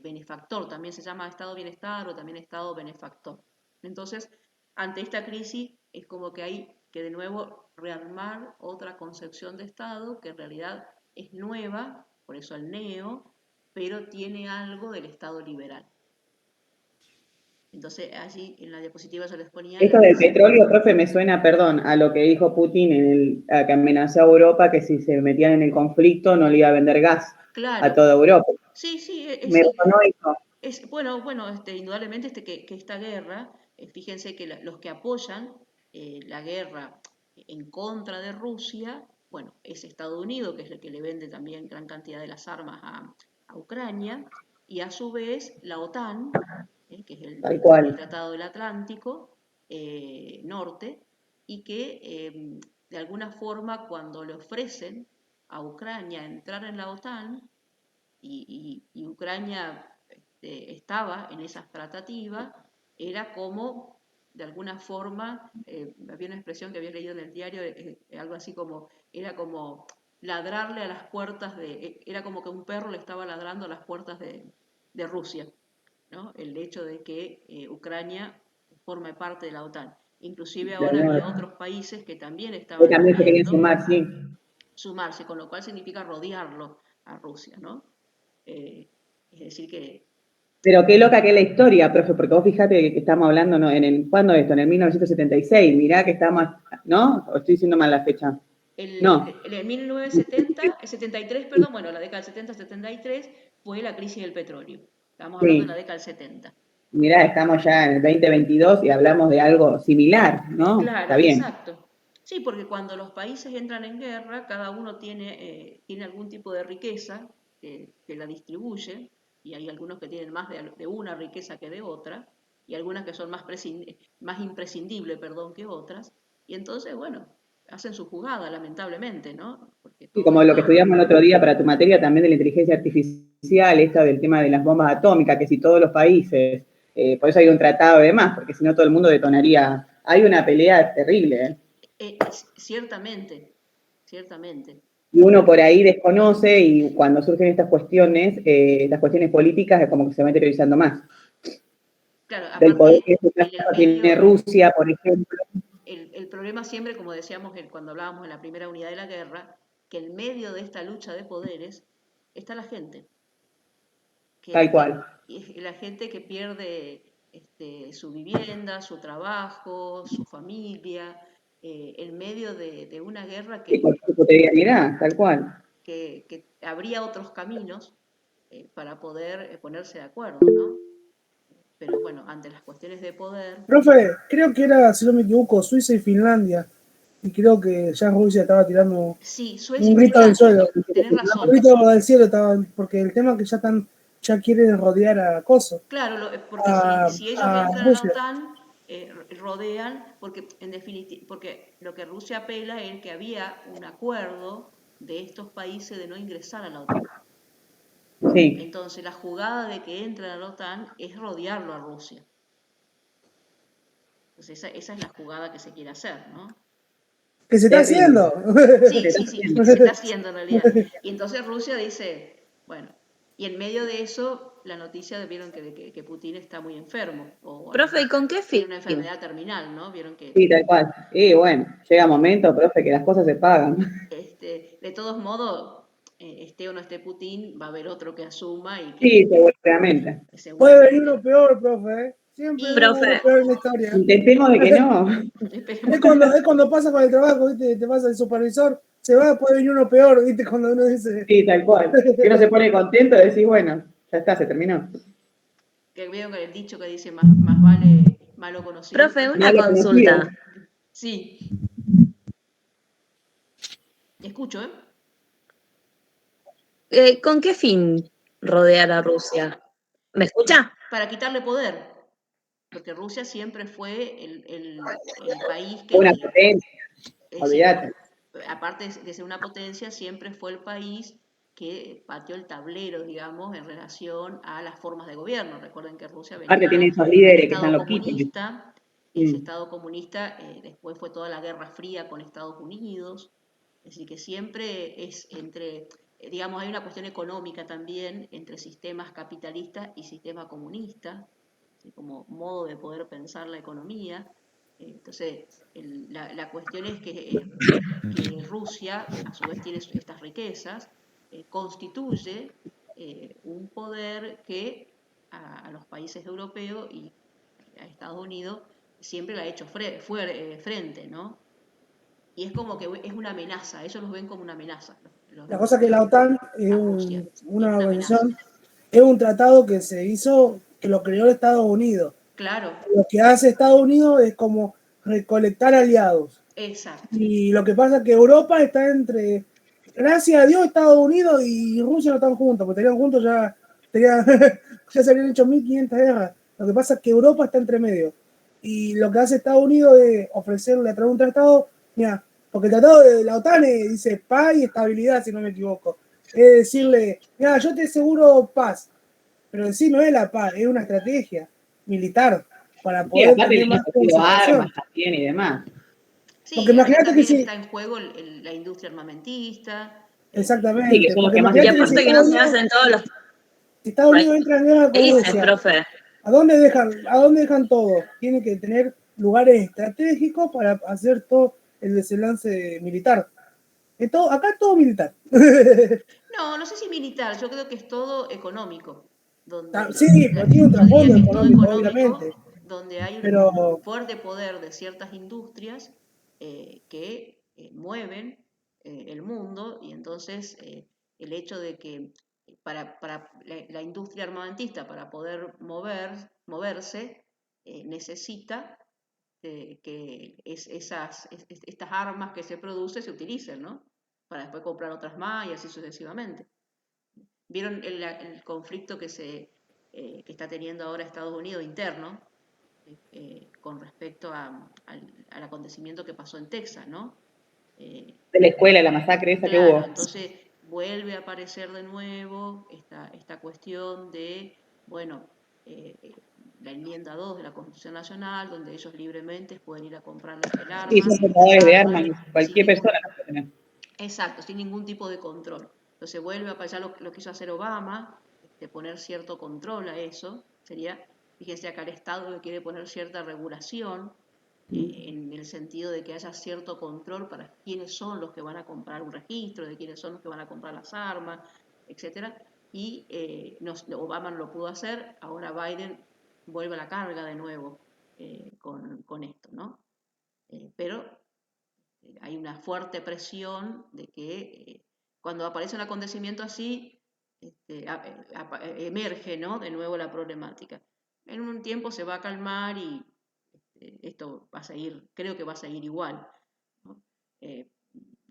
benefactor, también se llama estado bienestar o también estado benefactor. Entonces, ante esta crisis es como que hay que de nuevo rearmar otra concepción de estado que en realidad es nueva, por eso el neo, pero tiene algo del estado liberal. Entonces allí en la diapositiva yo les ponía... Esto del petróleo, profe, me suena, perdón, a lo que dijo Putin a que amenazó a Europa que si se metían en el conflicto no le iba a vender gas a toda Europa. Sí, me sonó eso. Bueno, indudablemente que esta guerra, fíjense que los que apoyan la guerra en contra de Rusia, bueno, es Estados Unidos, que es el que le vende también gran cantidad de las armas a Ucrania, y a su vez la OTAN, que es el Tratado del Atlántico Norte, y que de alguna forma cuando le ofrecen a Ucrania entrar en la OTAN, y Ucrania estaba en esas tratativas, era como, de alguna forma, había una expresión que había leído en el diario, algo así como, era como ladrarle a las puertas era como que un perro le estaba ladrando a las puertas de Rusia, ¿no? El hecho de que Ucrania forme parte de la OTAN. Inclusive La ahora Unión había Europea. otros países que también Que estaban también se querían queriendo sumar, sí. sumarse, con lo cual significa rodearlo a Rusia, ¿no? Es decir que Pero qué loca que es la historia, profe, porque vos fijate que estamos hablando, ¿no? ¿Cuándo esto? En el 1976, mirá que estamos, ¿no? ¿O estoy diciendo mal la fecha? No. en el 1970, el 73, perdón, bueno, la década del 70-73 fue la crisis del petróleo. Estamos hablando de la Sí. década del 70. Mirá, estamos ya en el 2022 y hablamos de algo similar, ¿no? Claro, Está bien. exacto. Sí, porque cuando los países entran en guerra, cada uno tiene algún tipo de riqueza que la distribuye, y hay algunos que tienen más de una riqueza que de otra, y algunas que son más imprescindibles, perdón, que otras, y entonces, bueno, hacen su jugada, lamentablemente, ¿no? Porque Y todo como lo que está... estudiamos el otro día para tu materia, también de la inteligencia artificial, esta del tema de las bombas atómicas, que si todos los países, por eso hay un tratado y demás, porque si no todo el mundo detonaría. Hay una pelea terrible, ¿eh? Ciertamente, ciertamente. Y uno por ahí desconoce y cuando surgen estas cuestiones políticas, es como que se va interiorizando más. Claro, Del poder aparte, que en el tiene medio, Rusia, por ejemplo. el problema siempre, como decíamos cuando hablábamos en la primera unidad de la guerra, que en medio de esta lucha de poderes está la gente. Tal cual. La gente que pierde su vivienda, su trabajo, su familia, en medio de una guerra Y por su cotidianidad, tal cual. que habría otros caminos para poder ponerse de acuerdo, ¿no? Pero bueno, ante las cuestiones de poder... Profe, creo que era, si no me equivoco, Suiza y Finlandia. Y creo que ya Rusia estaba tirando Sí, Suecia un y grito del Finlandia, suelo. tenés Un razón. grito del cielo estaba, porque el tema es que ya quieren rodear a Coso, Claro, porque si ellos a entran a la Rusia. OTAN, rodean, porque en definitiva, porque lo que Rusia apela es que había un acuerdo de estos países de no ingresar a la OTAN. Sí. Entonces, la jugada de que entren a la OTAN es rodearlo a Rusia. Entonces, esa es la jugada que se quiere hacer, ¿no? Que se está Terrible. haciendo. Sí, se está haciendo en realidad. Y entonces Rusia dice, bueno, y en medio de eso, la noticia vieron que Putin está muy enfermo, o Profe, ¿y con qué tiene fin? una enfermedad terminal, ¿no? Vieron que, Sí, tal cual. Y bueno, llega momento, profe, que las cosas se pagan. de todos modos, esté o no esté Putin, va a haber otro que asuma y Sí, seguramente. que Puede venir seguramente. uno peor, profe. Siempre Y hubo uno Profe, peor en la historia. Intentemos de que no. esperemos. Es cuando pasa con el trabajo, ¿viste? Te pasa el supervisor, se va, puede venir uno peor, ¿viste? Cuando uno dice. Sí, tal cual. Que uno se pone contento y decís, bueno, ya está, se terminó. Que vieron el dicho que dice más vale malo conocido profe, que... una Malo conocido. consulta. Sí, escucho, ¿eh? ¿Con qué fin rodear a Rusia? ¿Me escucha? Para quitarle poder, porque Rusia siempre fue el país Una que, potencia, es decir, olvídate. aparte de ser una potencia, siempre fue el país que pateó el tablero, digamos, en relación a las formas de gobierno. Recuerden que Rusia Aparte venía tiene esos de un líderes que están Estado loquitos. comunista, ese Mm. Estado comunista después fue toda la Guerra Fría con Estados Unidos, es decir, que siempre es entre, digamos, hay una cuestión económica también entre sistemas capitalistas y sistema comunista, ¿sí? Como modo de poder pensar la economía. Entonces, la cuestión es que Rusia, a su vez, tiene estas riquezas, constituye un poder que a los países europeos y a Estados Unidos siempre le ha hecho frente, ¿no? Y es como que es una amenaza, ellos los ven como una amenaza, los La cosa que la europeos, OTAN es a Rusia, y es una una amenaza. organización, es un tratado que se hizo, que lo creó Estados Unidos. Claro, Lo que hace Estados Unidos es como recolectar aliados. exacto. Y lo que pasa es que Europa está entre, gracias a Dios, Estados Unidos y Rusia no están juntos, porque estarían juntos ya se habrían hecho 1500 guerras. Lo que pasa es que Europa está entre medio. Y lo que hace Estados Unidos es ofrecerle a través de un tratado, mira, porque el tratado de la OTAN dice paz y estabilidad, si no me equivoco. Es decirle, mira, yo te aseguro paz, pero en sí no es la paz, es una estrategia militar para Sí, poder aparte tener tiene más ofrecido concentración. armas también y demás. Porque Sí, acá imagínate que también si, está en juego la industria armamentista. Sí, que exactamente, son los porque que más Y imagínate que tienen. aparte que no se hace en todos los Si Estados Unidos entra en guerra con países, Rusia, profe. ¿a dónde dejan todo? Tienen que tener lugares estratégicos para hacer todo el desenlace militar. Acá es todo militar. No, no sé si militar, yo creo que es todo económico. Sí, pero tiene un Yo diría trasfondo que es todo económico, económico, obviamente. donde hay Pero un fuerte poder de ciertas industrias que mueven el mundo, y entonces el hecho de que para la industria armamentista, para poder moverse, necesita que estas armas que se producen se utilicen, ¿no? Para después comprar otras más y así sucesivamente. ¿Vieron el conflicto que está teniendo ahora Estados Unidos interno con respecto al acontecimiento que pasó en Texas, ¿no? De la escuela, la masacre esa que Claro, hubo. entonces vuelve a aparecer de nuevo esta cuestión de, bueno, la enmienda 2 de la Constitución Nacional, donde ellos libremente pueden ir a comprar el Sí, arma, son las portadores de armas, armas, sin cualquier ningún, persona lo puede tener. exacto, sin ningún tipo de control. Entonces vuelve a pasar lo quiso hacer Obama, de poner cierto control a eso. Sería, fíjense acá el Estado que quiere poner cierta regulación en el sentido de que haya cierto control para quiénes son los que van a comprar un registro, de quiénes son los que van a comprar las armas, etcétera. Y Obama no lo pudo hacer, ahora Biden vuelve a la carga de nuevo con esto, ¿no? Pero hay una fuerte presión de que cuando aparece un acontecimiento así, emerge, ¿no?, de nuevo la problemática. En un tiempo se va a calmar y esto va a seguir, creo que va a seguir igual, ¿no? El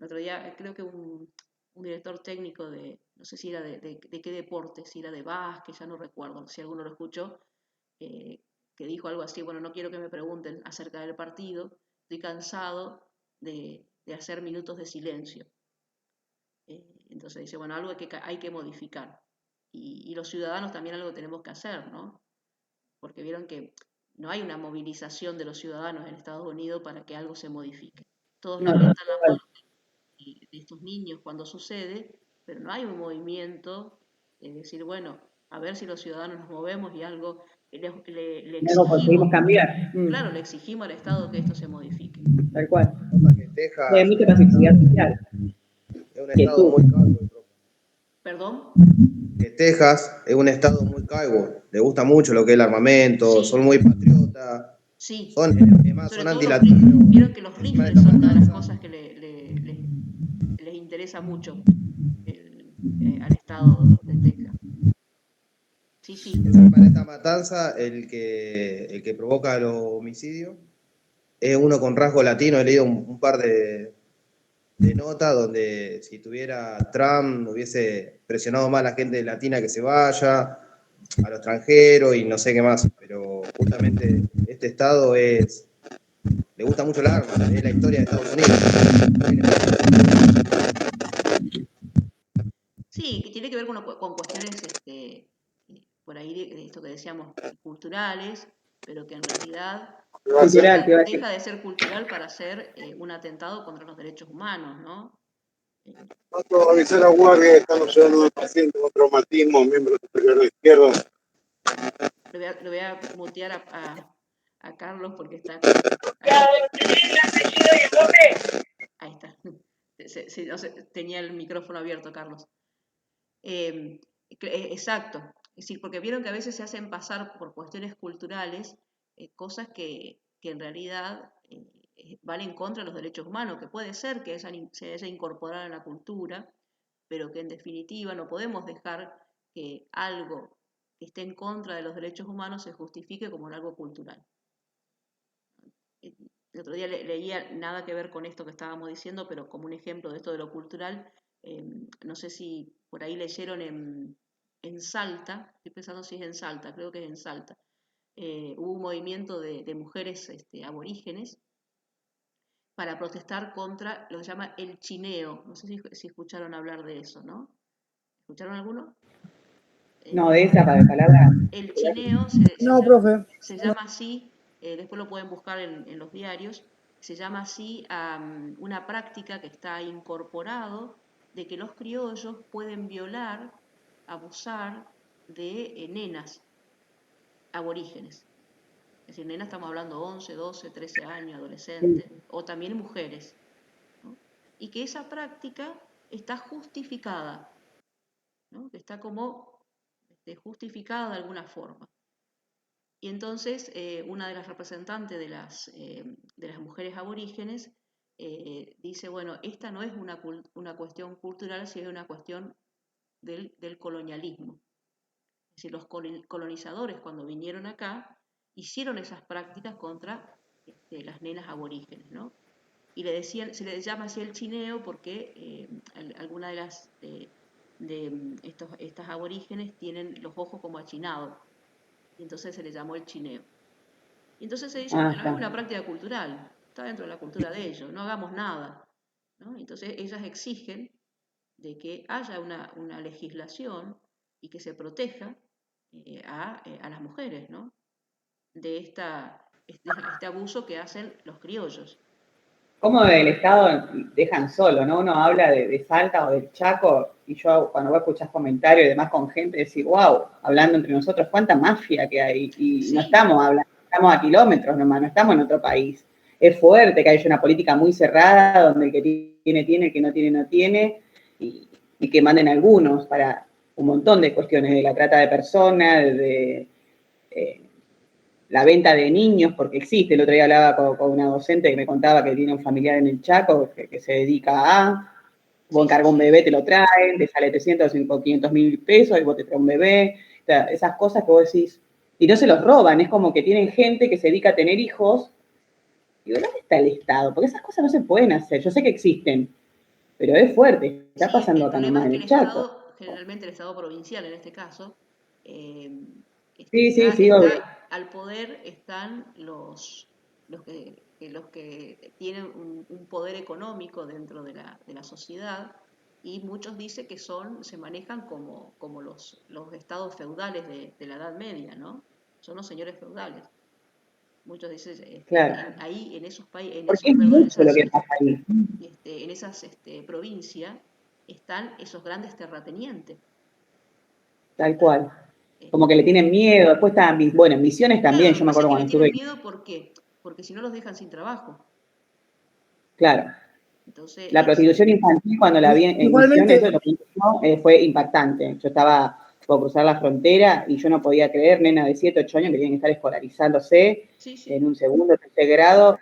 otro día creo que un director técnico no sé si era de qué deporte, si era de básquet, ya no recuerdo, si alguno lo escuchó, que dijo algo así: bueno, no quiero que me pregunten acerca del partido, estoy cansado de hacer minutos de silencio. Entonces dice, bueno, algo hay que modificar. Y los ciudadanos también algo tenemos que hacer, ¿no? Porque vieron que no hay una movilización de los ciudadanos en Estados Unidos para que algo se modifique. Todos No, lamentan la igual. muerte de estos niños cuando sucede, pero no hay un movimiento de decir, bueno, a ver si los ciudadanos nos movemos y algo le Luego conseguimos exigimos, cambiar. claro, le exigimos al Estado que esto se modifique. Tal cual. Que Hay Texas mucha pasividad social. es un Que estado tú. muy calvo. ¿Perdón? Que Texas es un estado muy calvo, le gusta mucho lo que es el armamento, son Sí, muy patriotas, sí. Sobre son todo antilatinos. vieron que los Encima de rifles esta son una de las matanza, cosas que les interesa mucho al Estado de Texas. Sí, sí. encima de esta matanza, el que provoca los homicidios es uno con rasgo latino. He leído un par de notas donde si tuviera Trump hubiese presionado más a la gente latina que se vaya, a los extranjeros y no sé qué más. Pero justamente este estado le gusta mucho el arma, es la historia de Estados Unidos. Sí, que tiene que ver con cuestiones por ahí de esto que decíamos, culturales, pero que en realidad Cultural, te iba a decir. deja de ser cultural para ser un atentado contra los derechos humanos, ¿no? Paso a avisar a guardia que estamos llevando a un paciente con traumatismo, miembro superior izquierdo. Lo voy a mutear a Carlos porque está... Ahí está. No sé, tenía el micrófono abierto, Carlos. Exacto. Es decir, porque vieron que a veces se hacen pasar por cuestiones culturales cosas que en realidad van en contra de los derechos humanos, que puede ser que se haya incorporado en la cultura, pero que en definitiva no podemos dejar que algo que esté en contra de los derechos humanos se justifique como algo cultural. El otro día leía, nada que ver con esto que estábamos diciendo, pero como un ejemplo de esto de lo cultural, no sé si por ahí leyeron en Salta, estoy pensando si es en Salta, creo que es en Salta, hubo un movimiento de mujeres aborígenes para protestar contra lo que se llama el chineo. No sé si escucharon hablar de eso, ¿no? ¿Escucharon alguno? No, de esa palabra. El chineo no, profe. se llama así, después lo pueden buscar en los diarios, se llama así a una práctica que está incorporado de que los criollos pueden violar, abusar de nenas aborígenes. Es decir, nenas estamos hablando 11, 12, 13 años, adolescentes, o también mujeres, ¿no? Y que esa práctica está justificada, ¿no? Que está como justificada de alguna forma. Y entonces una de las representantes de las mujeres aborígenes dice, bueno, esta no es una cuestión cultural, sino una cuestión del colonialismo. Es decir, los colonizadores cuando vinieron acá hicieron esas prácticas contra las nenas aborígenes, ¿no? Y se le llama así el chineo porque algunas de estas aborígenes tienen los ojos como achinados, y entonces se le llamó el chineo. Y entonces se dice, bueno, es una práctica cultural, está dentro de la cultura de ellos, no hagamos nada, ¿no? Entonces ellas exigen de que haya una legislación y que se proteja a las mujeres, ¿no? De este abuso que hacen los criollos. Cómo el Estado dejan solo, ¿no? Uno habla de Salta o del Chaco, y yo cuando vos escuchás comentarios y demás con gente, decís, wow, hablando entre nosotros, cuánta mafia que hay, y Sí. no estamos hablando, estamos a kilómetros nomás, no estamos en otro país. Es fuerte que haya una política muy cerrada, donde el que tiene, el que no tiene, y que manden algunos para un montón de cuestiones, de la trata de personas, de la venta de niños, porque existe. El otro día hablaba con una docente que me contaba que tiene un familiar en el Chaco que se dedica a, vos encargas un bebé, te lo traen, te sale 300 o 500 mil pesos y vos te traes un bebé. O sea, esas cosas que vos decís, y no se los roban, es como que tienen gente que se dedica a tener hijos. Digo, ¿dónde está el Estado? Porque esas cosas no se pueden hacer. Yo sé que existen, pero es fuerte. Está pasando el acá problema nomás es en que el Chaco. generalmente el Estado provincial en este caso, Sí, obvio. al poder están los que tienen un poder económico dentro de la sociedad, y muchos dicen que se manejan como los estados feudales de la Edad Media, ¿no? Son los señores feudales. Muchos dicen, Claro. ahí en esos países, Porque es mucho lo que pasa ahí. en esas provincias están esos grandes terratenientes. Tal cual. Como que le tienen miedo. Después están, bueno, en Misiones también, Claro, yo me acuerdo cuando estuve. Le tienen miedo, ¿por qué? Porque si no los dejan sin trabajo. Claro. Entonces, La prostitución infantil, cuando la vi en Igualmente, Misiones, fue impactante. Yo estaba por cruzar la frontera y yo no podía creer, nena de 7, 8 años que tienen que estar escolarizándose en un segundo, tercer grado,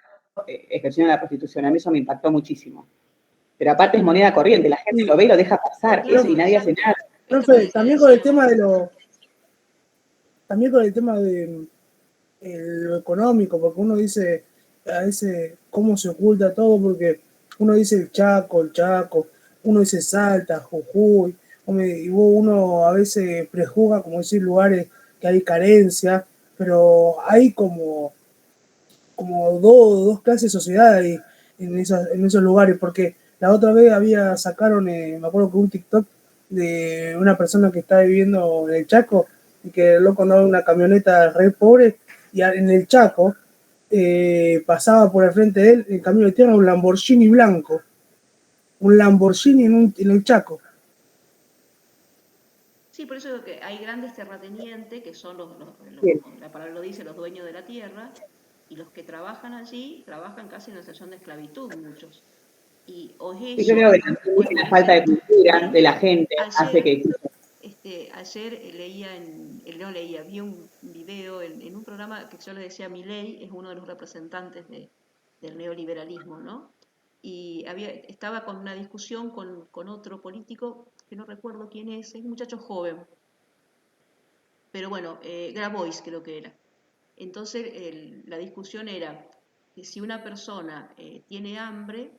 ejerciendo la prostitución. A mí eso me impactó muchísimo. Pero aparte es moneda corriente, la gente lo ve y lo deja pasar, claro, y nadie hace nada. profe, también con el tema de lo económico, porque uno dice a veces cómo se oculta todo, porque uno dice el Chaco, uno dice Salta, Jujuy, y uno a veces prejuzga, como decir, lugares que hay carencia, pero hay como dos clases de sociedad ahí, en esos lugares, porque la otra vez sacaron, me acuerdo que un TikTok de una persona que está viviendo en el Chaco, y que el loco andaba en una camioneta re pobre, y en el Chaco pasaba por el frente de él, en camino de tierra, un Lamborghini blanco, un Lamborghini en el Chaco. Sí, por eso digo que hay grandes terratenientes que son la palabra lo dice, los dueños de la tierra, y los que trabajan allí trabajan casi en una situación de esclavitud, muchos. Y Yo creo que la falta de cultura de la gente hace que ayer vi un video en un programa que yo le decía, Milei es uno de los representantes del neoliberalismo, ¿no? Y estaba con una discusión con otro político, que no recuerdo quién es un muchacho joven, pero bueno, Grabois creo que era. Entonces la discusión era que si una persona tiene hambre,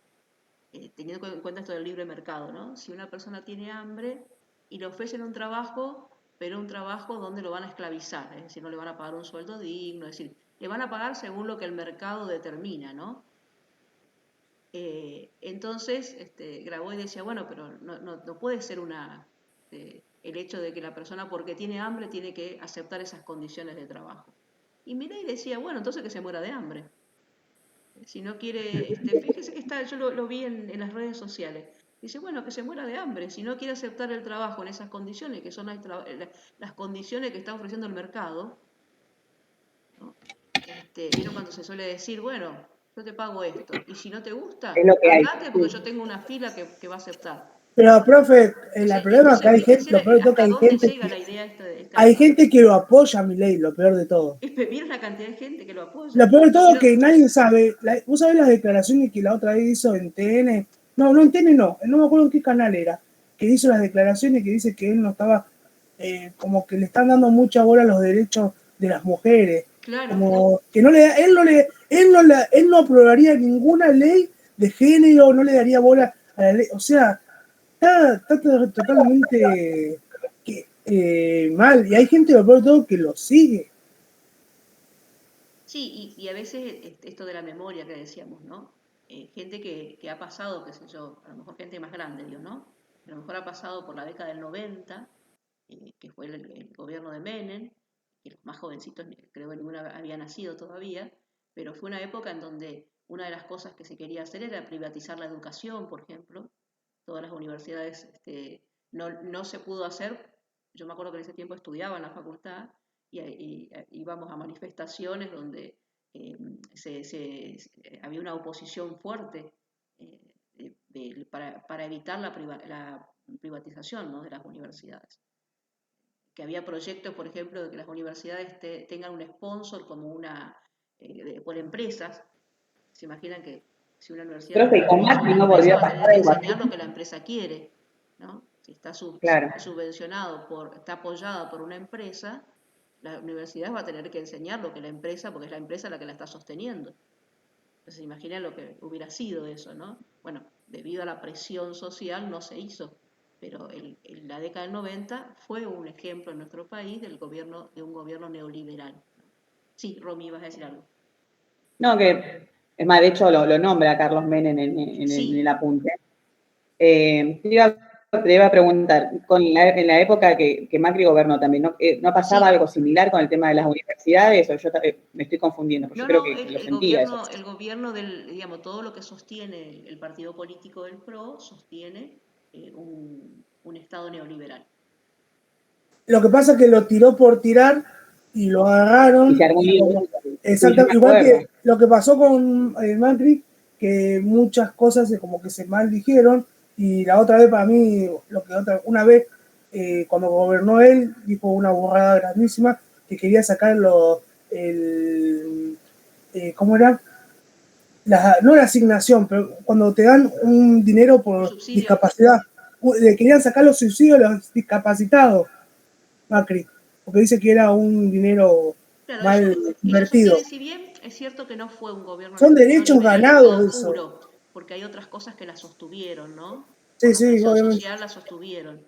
teniendo en cuenta esto del libre mercado, ¿no? Si una persona tiene hambre y le ofrecen un trabajo, pero un trabajo donde lo van a esclavizar, es decir, no le van a pagar un sueldo digno, es decir, le van a pagar según lo que el mercado determina, ¿no? Entonces, Grabois decía, bueno, pero no puede ser el hecho de que la persona, porque tiene hambre, tiene que aceptar esas condiciones de trabajo. Y Milei decía, bueno, entonces que se muera de hambre. Si no quiere, fíjese que yo lo vi en las redes sociales. Dice, bueno, que se muera de hambre. Si no quiere aceptar el trabajo en esas condiciones, que son las condiciones que está ofreciendo el mercado, ¿no? ¿vieron cuando se suele decir, bueno, yo te pago esto, y si no te gusta, Es lo que hay. andate porque yo tengo una fila que va a aceptar? Pero, profe, el Entonces, problema es que hay gente, fíjense lo peor de todo que hasta dónde llega la idea hay gente que lo apoya a Milei, lo peor de todo. Miren la cantidad de gente que lo apoya. Lo peor de todo es Pero- que nadie sabe, vos sabés las declaraciones que la otra vez hizo en TN, no en TN no me acuerdo en qué canal era, que hizo las declaraciones que dice que él no estaba, como que le están dando mucha bola a los derechos de las mujeres, Claro. como que él no aprobaría ninguna ley de género, no le daría bola a la ley, o sea, está totalmente mal, y hay gente, lo peor de todo, que lo sigue. Sí, y a veces esto de la memoria que decíamos, ¿no? Gente que ha pasado, qué sé yo, a lo mejor gente más grande, digo, ¿no? A lo mejor ha pasado por la década del 90, que fue el gobierno de Menem, que los más jovencitos creo que ninguno había nacido todavía, pero fue una época en donde una de las cosas que se quería hacer era privatizar la educación, por ejemplo. Todas las universidades no se pudo hacer. Yo me acuerdo que en ese tiempo estudiaba en la facultad y íbamos a manifestaciones donde había una oposición fuerte para evitar la privatización, ¿no?, de las universidades. Que había proyectos, por ejemplo, de que las universidades tengan un sponsor como por empresas. Se imaginan que si una universidad Profe, con Macri no empresa, volvió a va a tener pasar que algo así. enseñar lo que la empresa quiere, ¿no? Si está Claro. subvencionado está apoyada por una empresa, la universidad va a tener que enseñar lo que la empresa, porque es la empresa la que la está sosteniendo. Entonces, imaginen lo que hubiera sido eso, ¿no? Bueno, debido a la presión social no se hizo, pero en la década del 90 fue un ejemplo en nuestro país de un gobierno neoliberal. Sí, Romy, ibas a decir algo. No, que es más, de hecho lo nombra a Carlos Menem en Sí. el apunte. Te iba a preguntar, en la época que Macri gobernó también, ¿no pasaba Sí. algo similar con el tema de las universidades? O yo me estoy confundiendo, porque yo creo que lo sentía eso. El gobierno digamos, todo lo que sostiene el partido político del PRO sostiene un Estado neoliberal. Lo que pasa es que lo tiró por tirar y lo agarraron. Y se armó un lío. Exacto, igual que lo que pasó con Macri, que muchas cosas como que se maldijeron, y la otra vez para mí, una vez cuando gobernó él, dijo una burrada grandísima, que quería sacar ¿cómo era? No la asignación, pero cuando te dan un dinero por Subsidio. discapacidad, le querían sacar los subsidios a los discapacitados, Macri, porque dice que era un dinero mal invertido. Si bien es cierto que no fue un gobierno Son derechos ganados eso. puro, porque hay otras cosas que la sostuvieron, ¿no? Sí, la presión obviamente. social la sostuvieron.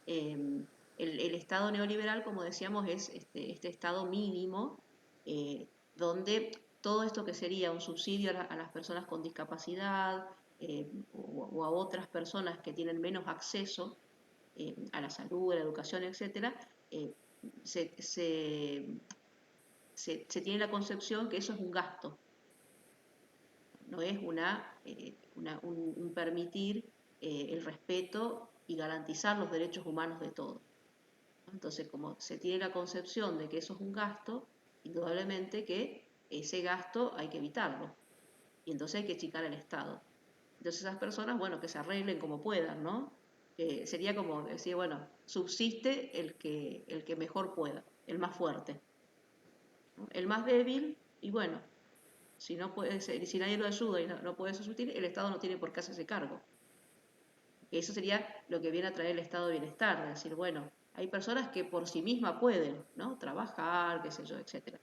El Estado neoliberal, como decíamos, es este Estado mínimo, donde todo esto que sería un subsidio a las personas con discapacidad o a otras personas que tienen menos acceso a la salud, a la educación, etcétera, se tiene la concepción que eso es un gasto, no es un permitir el respeto y garantizar los derechos humanos de todos. Entonces, como se tiene la concepción de que eso es un gasto, indudablemente que ese gasto hay que evitarlo, y entonces hay que achicar al Estado. Entonces esas personas, bueno, que se arreglen como puedan, ¿no? Sería como decir, bueno, subsiste el que mejor pueda, el más fuerte, ¿no? El más débil, y bueno, si nadie lo ayuda y no puede subsistir, el Estado no tiene por qué hacerse cargo. Eso sería lo que viene a traer el estado de bienestar, de decir, bueno, hay personas que por sí mismas pueden, ¿no?, trabajar, qué sé yo, etcétera.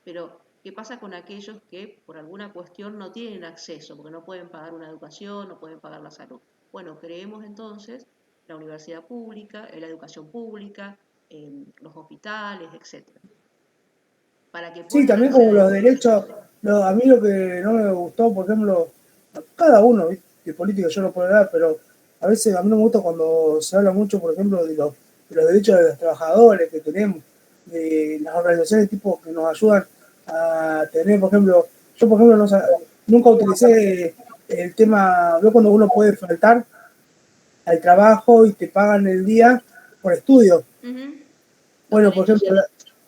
Pero, ¿qué pasa con aquellos que por alguna cuestión no tienen acceso, porque no pueden pagar una educación, no pueden pagar la salud? Bueno, creemos entonces la universidad pública, la educación pública, los hospitales, etcétera. Para que Sí, también como los derechos, a mí lo que no me gustó, por ejemplo, cada uno, de político yo no puedo dar, pero a veces a mí no me gusta cuando se habla mucho, por ejemplo, de los derechos de los trabajadores que tenemos, de las organizaciones tipo que nos ayudan a tener, por ejemplo, yo por ejemplo nunca utilicé el tema, veo cuando uno puede faltar al trabajo y te pagan el día por estudio. Uh-huh. Bueno, por ejemplo,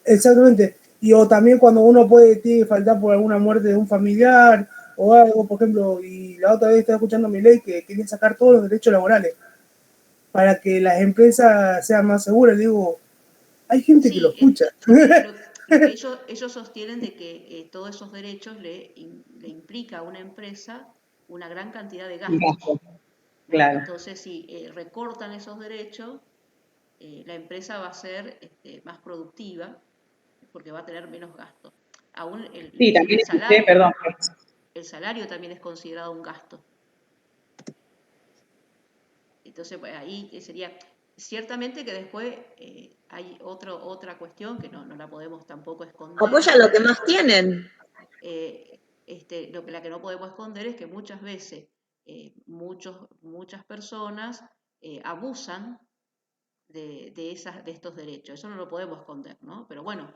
exactamente, Y o también cuando uno tiene que faltar por alguna muerte de un familiar o algo, por ejemplo, y la otra vez estaba escuchando a Milei que quería sacar todos los derechos laborales para que las empresas sean más seguras. Digo, hay gente que lo Sí, escucha. lo que ellos sostienen de que todos esos derechos le implica a una empresa una gran cantidad de Y gastos, gasto, ¿no? claro. Entonces, si recortan esos derechos, la empresa va a ser más productiva porque va a tener menos gastos. Aún Sí, también el escuché, salario, perdón, el salario también es considerado un gasto. Entonces, pues, ahí sería, ciertamente que después hay otra cuestión que no la podemos tampoco esconder. Apoya lo que más tienen. La que no podemos esconder es que muchas veces muchas personas abusan de estos derechos. Eso no lo podemos esconder, ¿no? Pero bueno,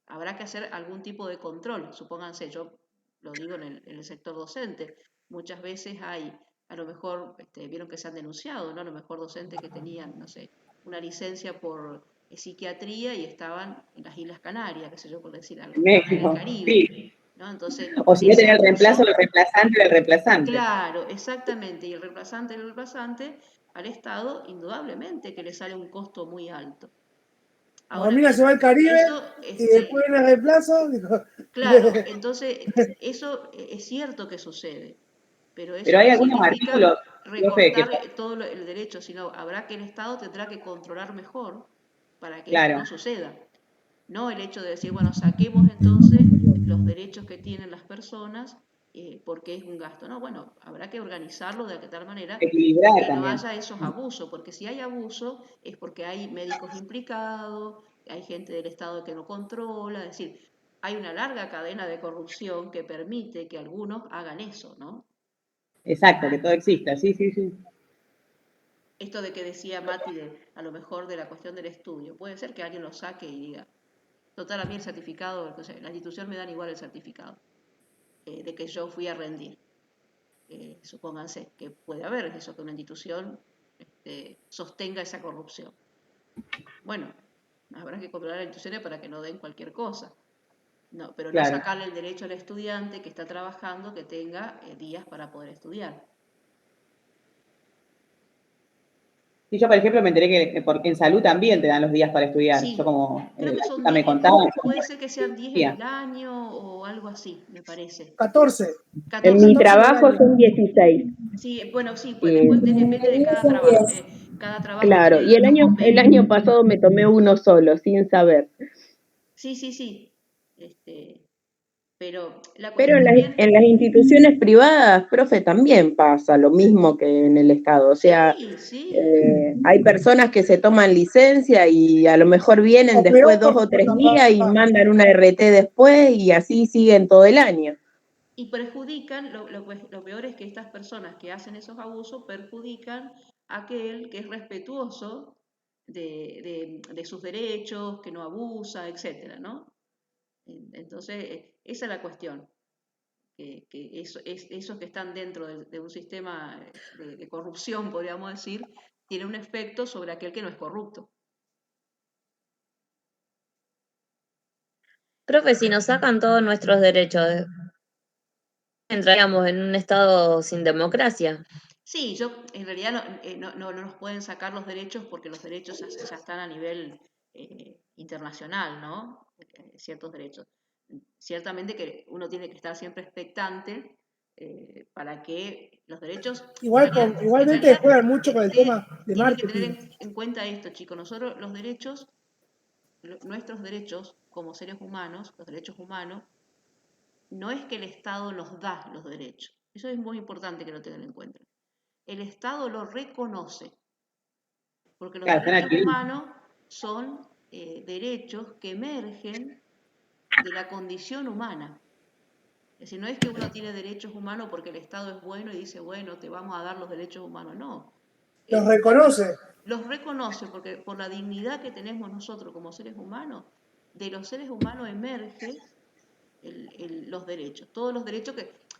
habrá que hacer algún tipo de control. Supónganse, yo lo digo en el sector docente, muchas veces hay, a lo mejor, vieron que se han denunciado, ¿no? A lo mejor docentes que tenían, no sé, una licencia por psiquiatría y estaban en las Islas Canarias, qué sé yo, por decir algo, en estaban en el México, Caribe, sí. ¿no? Entonces, O si no ese tenía el reemplazo, abuso, el reemplazante del reemplazante. claro, exactamente, y el reemplazante al Estado, indudablemente que le sale un costo muy alto. La Ahora familia se bien, va al Caribe eso, y después en el reemplazo, digo, claro, entonces eso es cierto que sucede, pero eso Pero hay no algunos significa artículos, profe, que, recortar todo el derecho, sino habrá que el Estado tendrá que controlar mejor para que esto claro, no suceda. No el hecho de decir, bueno, saquemos entonces los derechos que tienen las personas porque es un gasto. No, bueno, habrá que organizarlo de tal manera equilibrar que no también. haya esos abusos, porque si hay abuso es porque hay médicos implicados, hay gente del Estado que no controla, es decir, hay una larga cadena de corrupción que permite que algunos hagan eso, ¿no? Exacto, que todo exista, sí, sí, sí. Esto de que decía Mati, a lo mejor de la cuestión del estudio, puede ser que alguien lo saque y diga, total, a mí el certificado, entonces, la institución me dan igual el certificado de que yo fui a rendir. Supónganse que puede haber eso, que una institución sostenga esa corrupción. Bueno, habrá que controlar las instituciones para que no den cualquier cosa. No, pero no Claro. sacarle el derecho al estudiante que está trabajando que tenga días para poder estudiar. Sí, yo por ejemplo me enteré que porque en salud también te dan los días para estudiar. Yo Sí, como creo que la son chica me 10, contaba, son puede ser que sean 10 en días. el año o algo así, me parece. 14, En mi 14. 14 en el trabajo año. son 16. Sí, bueno, sí, pues Eh, después depende de cada trabajo. Cada trabajo claro, tiene y distintos el convenios. año pasado me tomé uno solo, sin saber. Sí, sí, sí. Pero la Pero cuestión también, en las instituciones privadas, profe, también pasa lo mismo que en el Estado. O sea, sí, sí. hay personas que se toman licencia y a lo mejor vienen O peor, después 2 o 3 días y capaz. mandan una RT después y así siguen todo el año. Y perjudican, lo peor es que estas personas que hacen esos abusos perjudican a aquel que es respetuoso de sus derechos, que no abusa, etcétera, ¿no? Entonces, esa es la cuestión, que esos que están dentro de un sistema de corrupción, podríamos decir, tiene un efecto sobre aquel que no es corrupto. Profe, si nos sacan todos nuestros derechos, entraríamos en un estado sin democracia. Sí, en realidad no nos pueden sacar los derechos porque los derechos ya están a nivel internacional, ¿no? Ciertos derechos. Ciertamente que uno tiene que estar siempre expectante para que los derechos, Igualmente juegan mucho con el tema de tienen que tener marketing. en cuenta esto, chicos. Nosotros los derechos, nuestros derechos como seres humanos, los derechos humanos, no es que el Estado nos da los derechos. Eso es muy importante que lo tengan en cuenta. El Estado lo reconoce, porque los Claro, están derechos adquiridos. humanos son derechos que emergen de la condición humana. Es decir, no es que uno tiene derechos humanos porque el Estado es bueno y dice, bueno, te vamos a dar los derechos humanos. No. Los reconoce. Los reconoce porque por la dignidad que tenemos nosotros como seres humanos, de los seres humanos emerge los derechos. Todos los derechos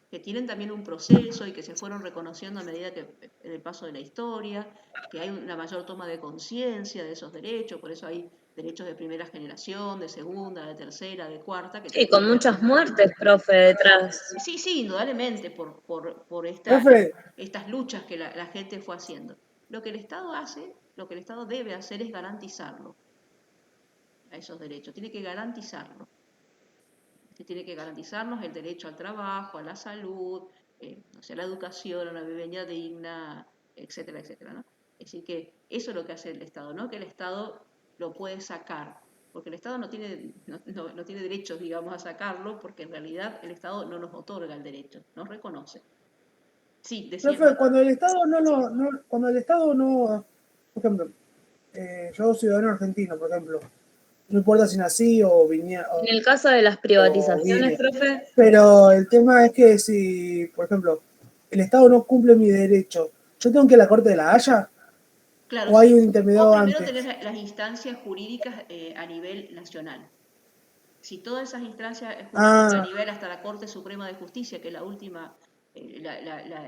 que tienen también un proceso y que se fueron reconociendo a medida que en el paso de la historia, que hay una mayor toma de conciencia de esos derechos, por eso hay derechos de primera generación, de segunda, de tercera, de cuarta, que Sí, tienen con que ver. muchas muertes, profe, detrás. Sí, sí, indudablemente, por Profe, estas luchas que la gente fue haciendo. Lo que el Estado hace, lo que el Estado debe hacer es garantizarlo, a esos derechos, tiene que garantizarlo. Tiene que garantizarnos el derecho al trabajo, a la salud, a la educación, a una vivienda digna, etcétera, etcétera, ¿no? Es decir, que eso es lo que hace el Estado, ¿no? Que el Estado lo puede sacar, porque el Estado no tiene derechos, digamos, a sacarlo, porque en realidad el Estado no nos otorga el derecho, nos reconoce. Sí, decía. profe, cuando el Estado cuando el Estado no, por ejemplo, yo ciudadano argentino, por ejemplo, no importa si nací o vine, En el caso de las privatizaciones, profe, pero el tema es que si, por ejemplo, el Estado no cumple mi derecho, ¿yo tengo que ir a la Corte de la Haya? Claro, ¿O hay un vos intermediario primero antes? tenés las instancias jurídicas a nivel nacional. Si todas esas instancias jurídicas a nivel hasta la Corte Suprema de Justicia, que es la última,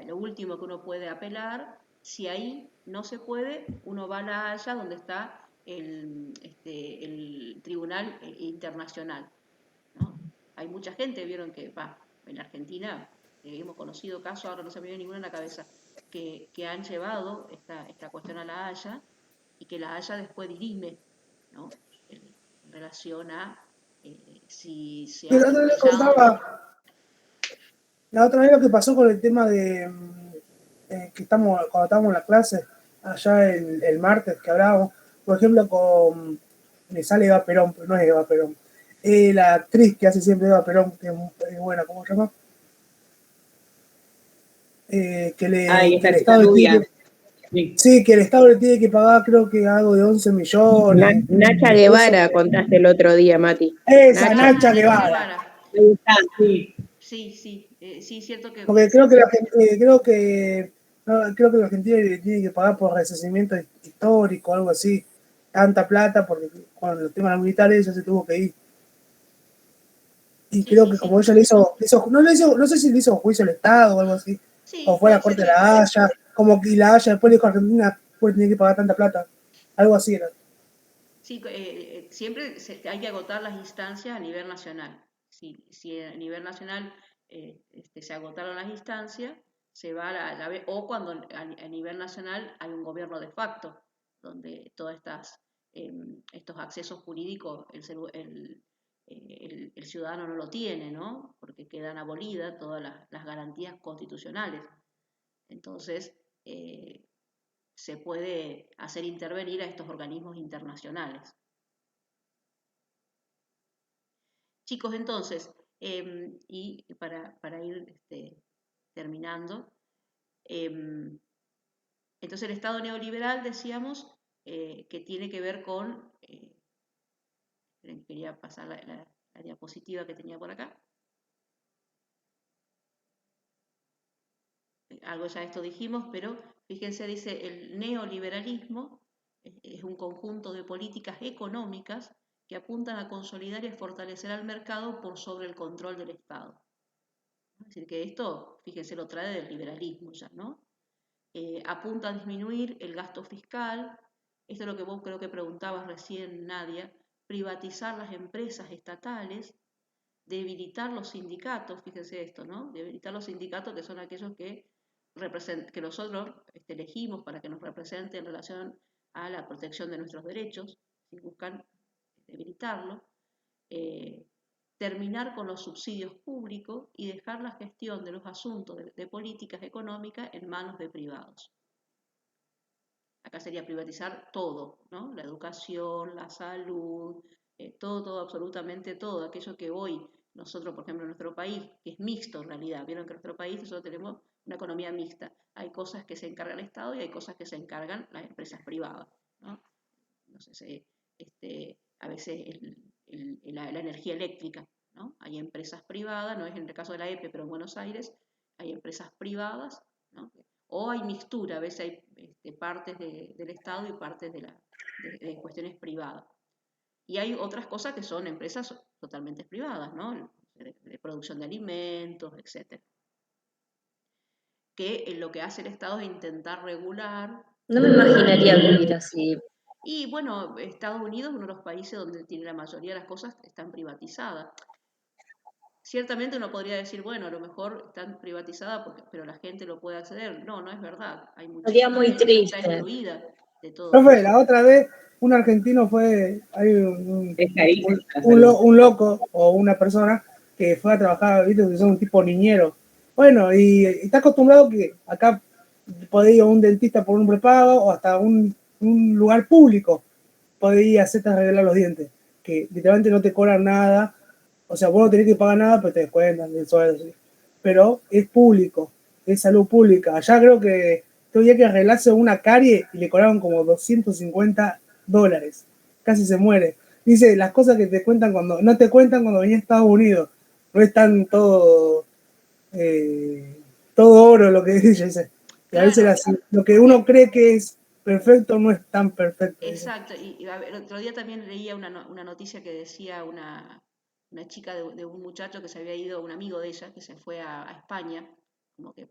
lo último que uno puede apelar, si ahí no se puede, uno va a la Haya donde está el Tribunal Internacional, ¿no? Hay mucha gente, vieron que en Argentina hemos conocido casos, ahora no se me viene ninguno en la cabeza, que han llevado esta cuestión a la Haya y que la Haya después dirime, ¿no? En relación a si se Que ha la otra vez le utilizado. contaba, la otra vez lo que pasó con el tema de que cuando estábamos en la clase, allá el martes que hablábamos, por ejemplo, me sale Eva Perón, pero no es Eva Perón, la actriz que hace siempre Eva Perón, que es buena, ¿cómo se llama? Que esa el chica Estado le tiene rubia. que, Sí. sí, que el Estado le tiene que pagar, creo que algo de 11 millones. Nacha Por eso, Guevara contaste el otro día, Mati. esa Nacha Nacha Guevara. Guevara. Ahí está, sí. Sí, cierto que. Porque creo que creo que la Argentina le tiene que pagar por resarcimiento histórico, algo así, tanta plata, porque con los temas militares ella se tuvo que ir. Y Sí, creo sí, que como sí. ella no sé si le hizo juicio al Estado o algo así, o Sí, fue a la puede ser Corte de que. la Haya, como que la Haya después le dijo a Argentina, pues tiene que pagar tanta plata, algo así era. Sí, siempre hay que agotar las instancias a nivel nacional. Si a nivel nacional se agotaron las instancias, se va o cuando a nivel nacional hay un gobierno de facto, donde todos estos accesos jurídicos el ciudadano no lo tiene, ¿no? Porque quedan abolidas todas las garantías constitucionales. Entonces, se puede hacer intervenir a estos organismos internacionales. Chicos, entonces, y para ir terminando, entonces el Estado neoliberal, decíamos, que tiene que ver con, quería pasar la diapositiva que tenía por acá, algo ya esto dijimos, pero fíjense, dice, el neoliberalismo es un conjunto de políticas económicas que apuntan a consolidar y a fortalecer al mercado por sobre el control del Estado. Es decir, que esto, fíjense, lo trae del liberalismo ya, ¿no? Apunta a disminuir el gasto fiscal, esto es lo que vos creo que preguntabas recién, Nadia, privatizar las empresas estatales, debilitar los sindicatos, fíjense esto, ¿no? Debilitar los sindicatos que son aquellos que nosotros elegimos para que nos representen en relación a la protección de nuestros derechos, si buscan debilitarlo, terminar con los subsidios públicos y dejar la gestión de los asuntos de políticas económicas en manos de privados. Acá sería privatizar todo, ¿no? La educación, la salud, todo, absolutamente todo, aquello que hoy nosotros, por ejemplo, en nuestro país, que es mixto en realidad, vieron que en nuestro país nosotros tenemos una economía mixta, hay cosas que se encarga el Estado y hay cosas que se encargan las empresas privadas, ¿no? Entonces, a veces la energía eléctrica, ¿no? Hay empresas privadas, no es en el caso de la EPE, pero en Buenos Aires hay empresas privadas, ¿no? O hay mixtura, a veces hay partes del Estado y partes de cuestiones privadas. Y hay otras cosas que son empresas totalmente privadas, ¿no? De producción de alimentos, etc. Que lo que hace el Estado es intentar regular. no me imaginaría vivir así. Y bueno, Estados Unidos es uno de los países donde tiene la mayoría de las cosas están privatizadas. Ciertamente uno podría decir, bueno, a lo mejor están privatizadas, pero la gente lo puede acceder. No, no es verdad. Hay Sería muchísima muy gente que está triste. excluida de todo Profe, eso. la otra vez un argentino fue, hay Es carísimo la un salud. un loco o una persona que fue a trabajar, viste, que son un tipo niñero. Bueno, y está acostumbrado que acá podés ir a un dentista por un prepago o hasta un lugar público podés ir a hacerte arreglar los dientes, que literalmente no te cobran nada, o sea, vos no tenés que pagar nada, pero te descuentan el sueldo, ¿sí? Pero es público, es salud pública. Allá creo que todavía que arreglarse una carie y le cobraron como $250, casi se muere. Dice, las cosas que te cuentan cuando, no te cuentan cuando venís a Estados Unidos, no es tan eh, todo oro lo que dice, dice. Y a veces Claro, lo que uno cree que es perfecto no es tan perfecto, dice. exacto. Y a ver, el otro día también leía una noticia que decía una chica de un muchacho que se había ido, un amigo de ella, que se fue a España, como que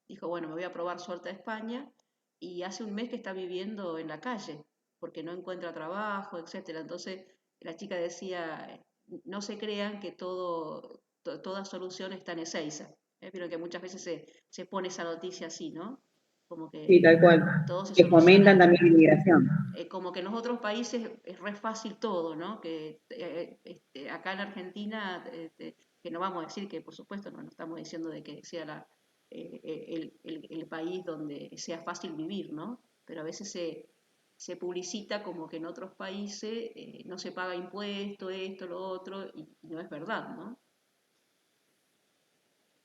dijo, bueno, me voy a probar suerte a España, y hace un mes que está viviendo en la calle, porque no encuentra trabajo, etcétera. Entonces, la chica decía, no se crean que toda solución está en Ezeiza. Pero que muchas veces se pone esa noticia así, ¿no? Como Sí, que tal cual. todo se Que fomentan soluciona, también la inmigración. como que en los otros países es re fácil todo, ¿no? Que acá en Argentina, que no vamos a decir que, por supuesto, no estamos diciendo de que sea el país donde sea fácil vivir, ¿no? Pero a veces se publicita como que en otros países no se paga impuesto, esto, lo otro, y no es verdad, ¿no?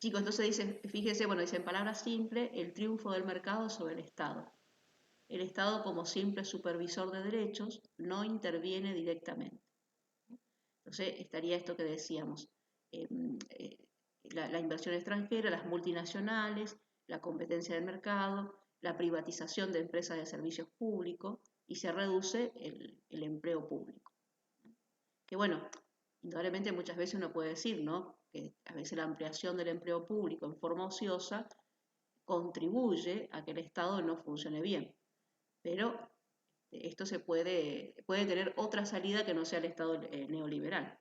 Chicos, entonces dicen, fíjense, bueno, dice en palabras simples, el triunfo del mercado sobre el Estado. El Estado, como simple supervisor de derechos, no interviene directamente. Entonces, estaría esto que decíamos, eh, eh, la inversión extranjera, las multinacionales, la competencia del mercado, la privatización de empresas de servicios públicos y se reduce el empleo público. Que bueno, indudablemente muchas veces uno puede decir, ¿no? Que a veces la ampliación del empleo público en forma ociosa contribuye a que el Estado no funcione bien. Pero esto puede tener otra salida que no sea el Estado neoliberal.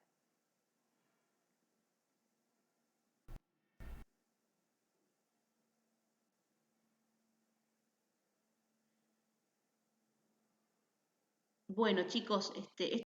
Bueno, chicos,